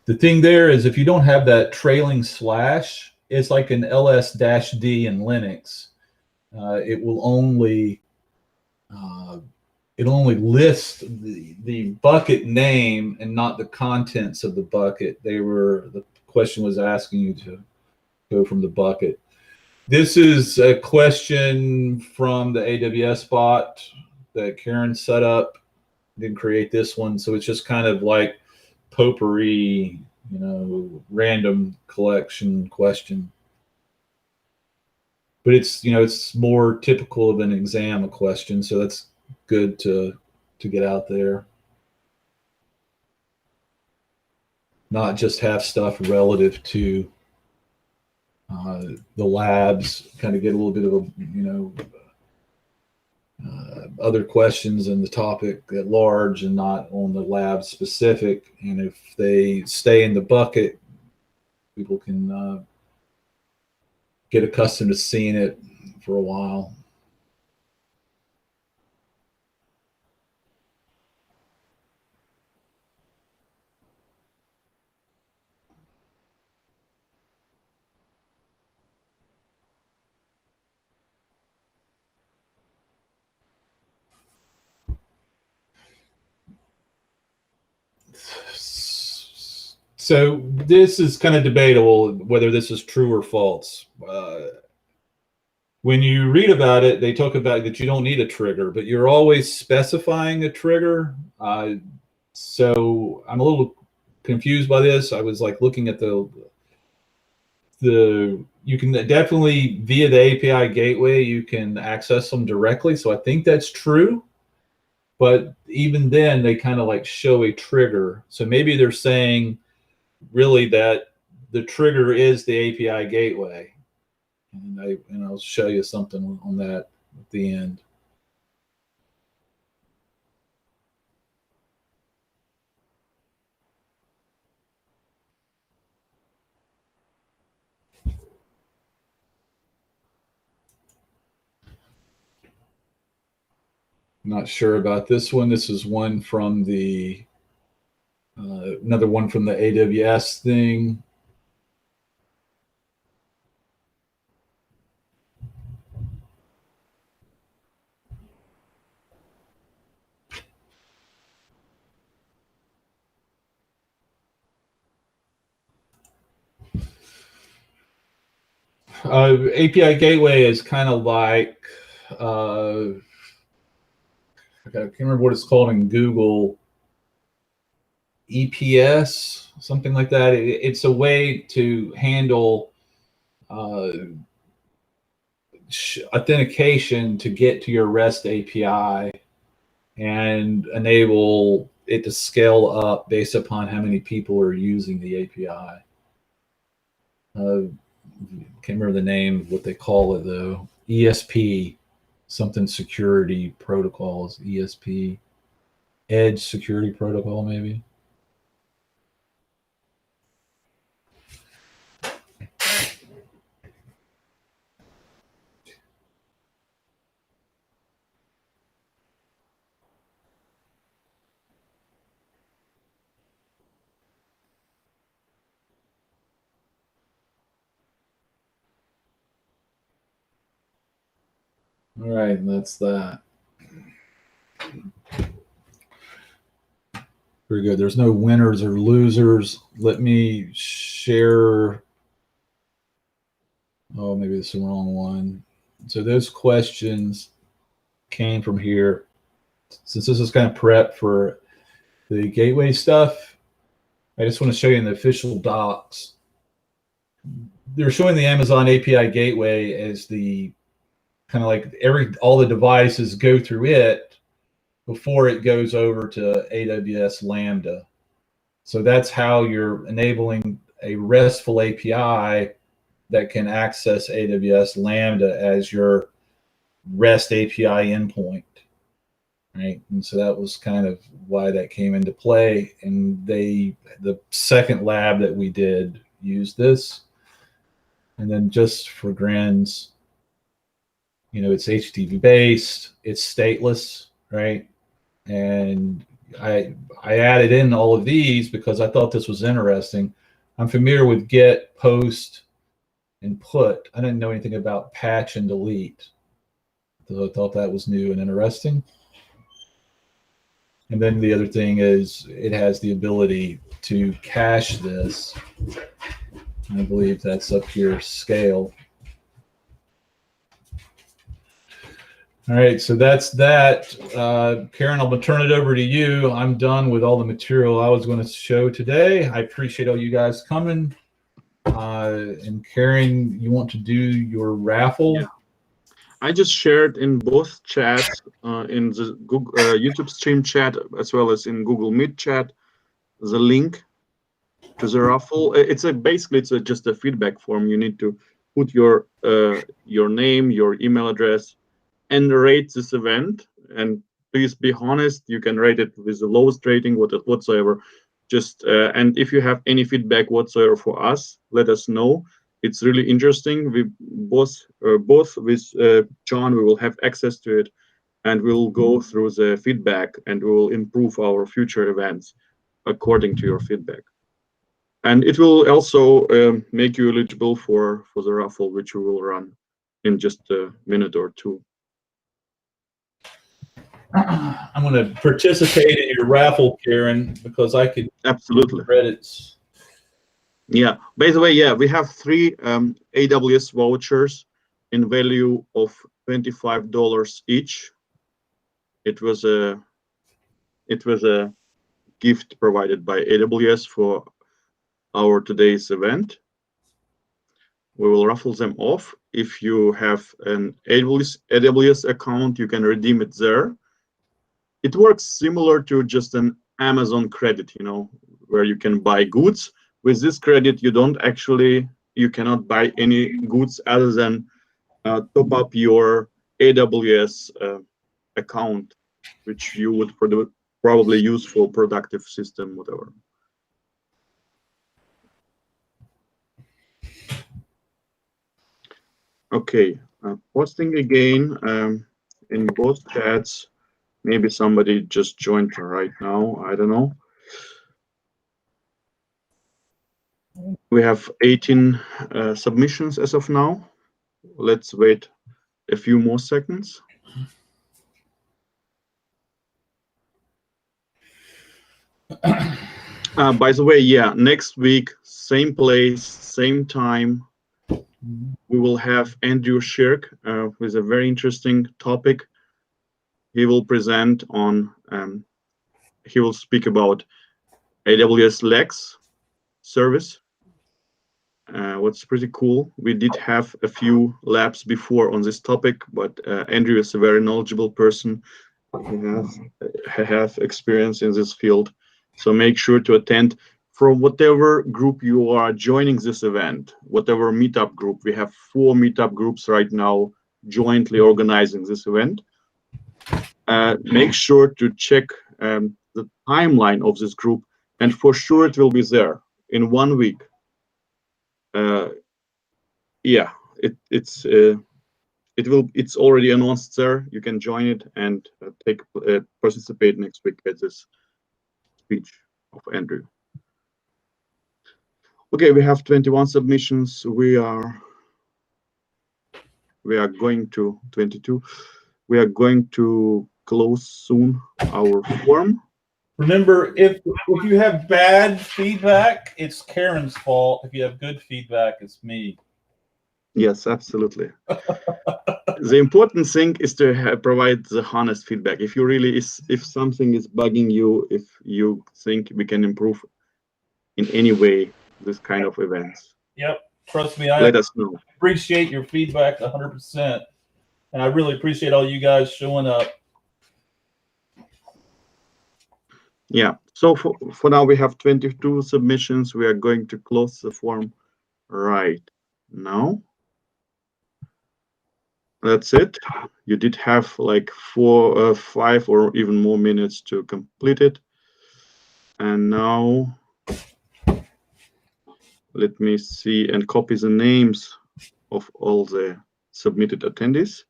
[SPEAKER 2] The thing there is if you don't have that trailing slash, it's like an ls-d in Linux. It will only list the bucket name and not the contents of the bucket. The question was asking you to go from the bucket. This is a question from the AWS bot that Karen set up. Didn't create this one, so it's just kind of like potpourri, you know, random collection question. But it's, you know, it's more typical of an exam question, so that's good to get out there. Not just have stuff relative to the labs, kind of get a little bit of a, you know, other questions in the topic at large and not on the lab specific. And if they stay in the bucket, people can get accustomed to seeing it for a while. So this is kind of debatable whether this is true or false. When you read about it, they talk about that you don't need a trigger, but you're always specifying a trigger. So I'm a little confused by this. I was like looking at the you can definitely via the API gateway you can access them directly. So I think that's true. But even then, they kind of like show a trigger. So maybe they're saying really that the trigger is the API gateway. And I'll show you something on that at the end. Not sure about this one. This is one from the another one from the AWS thing. API gateway is kind of like I can't remember what it's called in Google. EPS, something like that. It's a way to handle authentication to get to your REST API and enable it to scale up based upon how many people are using the API. Can't remember the name, what they call it though. ESP, something security protocols, ESP, Edge security protocol maybe. All right, that's that. Very good. There's no winners or losers. Let me share. Oh, maybe it's the wrong one. So those questions came from here. Since this is kind of prep for the gateway stuff, I just want to show you in the official docs. They're showing the Amazon API gateway as the kind of like all the devices go through it before it goes over to AWS Lambda. So that's how you're enabling a RESTful API that can access AWS Lambda as your REST API endpoint, right? And so that was kind of why that came into play. And the second lab that we did used this. And then just for grins, you know, it's HTTP based, it's stateless, right? And I added in all of these because I thought this was interesting. I'm familiar with get, post, and put. I didn't know anything about patch and delete. So I thought that was new and interesting. And then the other thing is it has the ability to cache this. I believe that's up here, scale. All right, so that's that. Karen, I'll turn it over to you. I'm done with all the material I was going to show today. I appreciate all you guys coming. And Karen, you want to do your raffle?
[SPEAKER 1] Yeah. I just shared in both chats, in the Google, YouTube stream chat, as well as in Google Meet chat, the link to the raffle. It's basically just a feedback form. You need to put your name, your email address, and rate this event. And please be honest. You can rate it with the lowest rating, whatsoever. Just and if you have any feedback whatsoever for us, let us know. It's really interesting. We both with John, we will have access to it, and we'll go through the feedback, and we will improve our future events according to your feedback. And it will also make you eligible for the raffle, which we will run in just a minute or two.
[SPEAKER 2] I'm going to participate in your raffle, Karen, because I could
[SPEAKER 1] absolutely
[SPEAKER 2] credits.
[SPEAKER 1] Yeah. By the way, yeah, we have 3 AWS vouchers in value of $25 each. It was a gift provided by AWS for our today's event. We will raffle them off. If you have an AWS account, you can redeem it there. It works similar to just an Amazon credit, where you can buy goods. With this credit, you cannot buy any goods other than top up your AWS account, which you would probably use for productive system, whatever. Okay, posting again in both chats. Maybe somebody just joined right now. I don't know. We have 18 submissions as of now. Let's wait a few more seconds. By the way, yeah, next week, same place, same time, we will have Andrew Shirk with a very interesting topic. He will present on, he will speak about AWS Lex service. What's pretty cool, we did have a few labs before on this topic, but Andrew is a very knowledgeable person. He has experience in this field. So make sure to attend from whatever group you are joining this event, whatever meetup group. We have 4 meetup groups right now jointly organizing this event. Make sure to check the timeline of this group, and for sure it will be there in 1 week. Yeah, it's already announced there. You can join it and participate next week at this speech of Andrew. Okay, we have 21 submissions. We are going to 22. We are going to close soon our form.
[SPEAKER 2] Remember, if you have bad feedback, it's Karen's fault. If you have good feedback, it's me.
[SPEAKER 1] Yes, absolutely. The important thing is to provide the honest feedback. If something is bugging you, if you think we can improve in any way this kind of events.
[SPEAKER 2] Yep, trust me,
[SPEAKER 1] Let us know.
[SPEAKER 2] Appreciate your feedback 100%, and I really appreciate all you guys showing up.
[SPEAKER 1] Yeah, so for now we have 22 submissions. We are going to close the form right now. That's it. You did have like 4, 5 or even more minutes to complete it. And now let me see and copy the names of all the submitted attendees.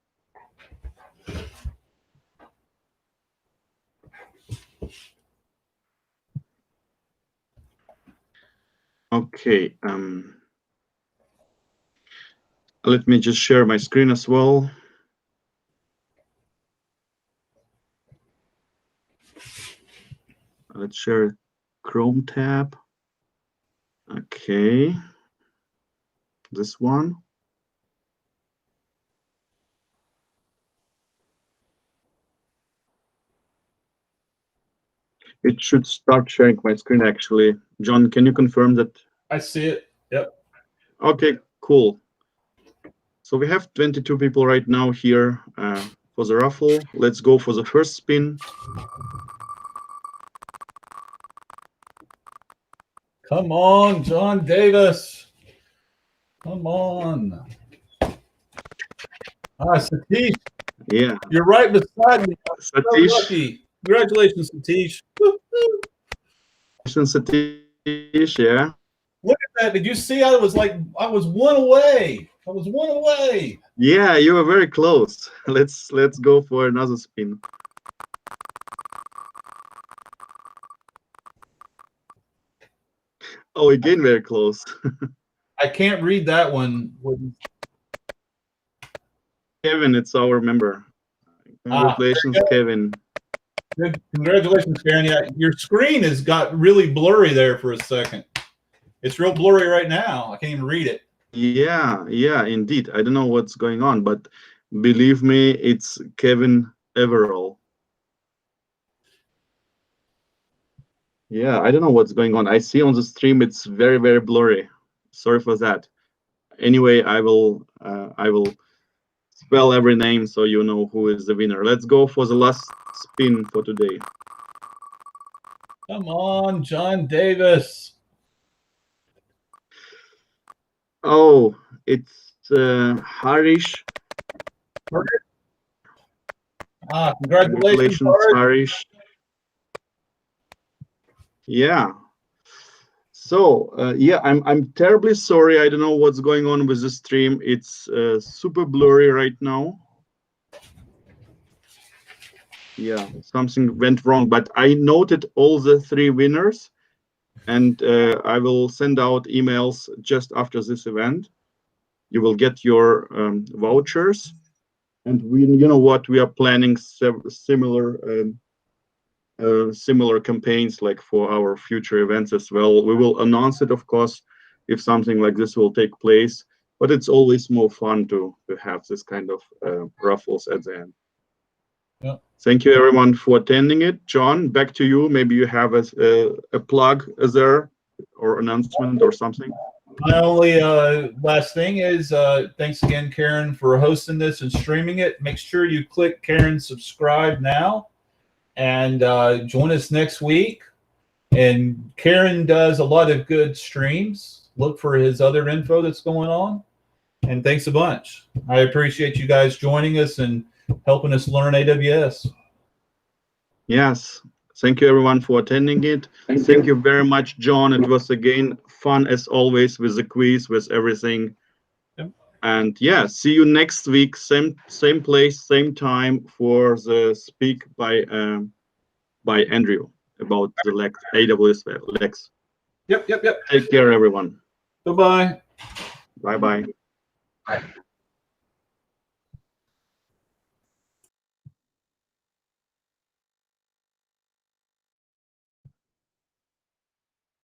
[SPEAKER 1] Okay, let me just share my screen as well. Let's share Chrome tab. Okay, this one. It should start sharing my screen actually. John, can you confirm that?
[SPEAKER 2] I see it. Yep.
[SPEAKER 1] Okay, cool. So we have 22 people right now here for the raffle. Let's go for the first spin.
[SPEAKER 2] Come on, John Davis. Come on. Satish.
[SPEAKER 1] Yeah.
[SPEAKER 2] You're right beside me.
[SPEAKER 1] Satish.
[SPEAKER 2] So lucky. Congratulations, Satish.
[SPEAKER 1] Satish, yeah.
[SPEAKER 2] Look at that. Did you see? I was 1 away. I was 1 away.
[SPEAKER 1] Yeah, you were very close. Let's go for another spin. Oh, again, very close.
[SPEAKER 2] I can't read that one.
[SPEAKER 1] Kevin, it's our member. Congratulations, Kevin.
[SPEAKER 2] Good. Congratulations, Karen. Yeah, your screen has got really blurry there for a second. It's real blurry right now. I can't even read it.
[SPEAKER 1] Yeah, indeed. I don't know what's going on, but believe me, it's Kevin Everall. Yeah, I don't know what's going on. I see on the stream it's very, very blurry. Sorry for that. anyway, I will spell every name so you know who is the winner. Let's go for the last spin for today.
[SPEAKER 2] Come on, John Davis.
[SPEAKER 1] Oh, it's Harish.
[SPEAKER 2] Congratulations,
[SPEAKER 1] Harish. Yeah. So yeah, I'm terribly sorry. I don't know what's going on with the stream. It's super blurry right now. Yeah, something went wrong, but I noted all the 3 winners, and I will send out emails just after this event. You will get your vouchers, and you know what, we are planning similar campaigns like for our future events as well. We will announce it, of course, if something like this will take place, but it's always more fun to have this kind of raffles at the end.
[SPEAKER 2] Yeah.
[SPEAKER 1] Thank you everyone for attending it. John, back to you. Maybe you have a plug there or announcement or something.
[SPEAKER 2] My only last thing is thanks again, Karen, for hosting this and streaming it. Make sure you click Karen subscribe now and join us next week. And Karen does a lot of good streams. Look for his other info that's going on. And thanks a bunch. I appreciate you guys joining us and helping us learn AWS.
[SPEAKER 1] Yes. Thank you everyone for attending it. Thank you very much, John. It was again fun as always with the quiz, with everything.
[SPEAKER 2] Yep.
[SPEAKER 1] And yeah, see you next week, same place, same time for the speak by Andrew about the AWS Lex.
[SPEAKER 2] Yep.
[SPEAKER 1] Take care, everyone.
[SPEAKER 2] Bye-bye.
[SPEAKER 1] Bye-bye.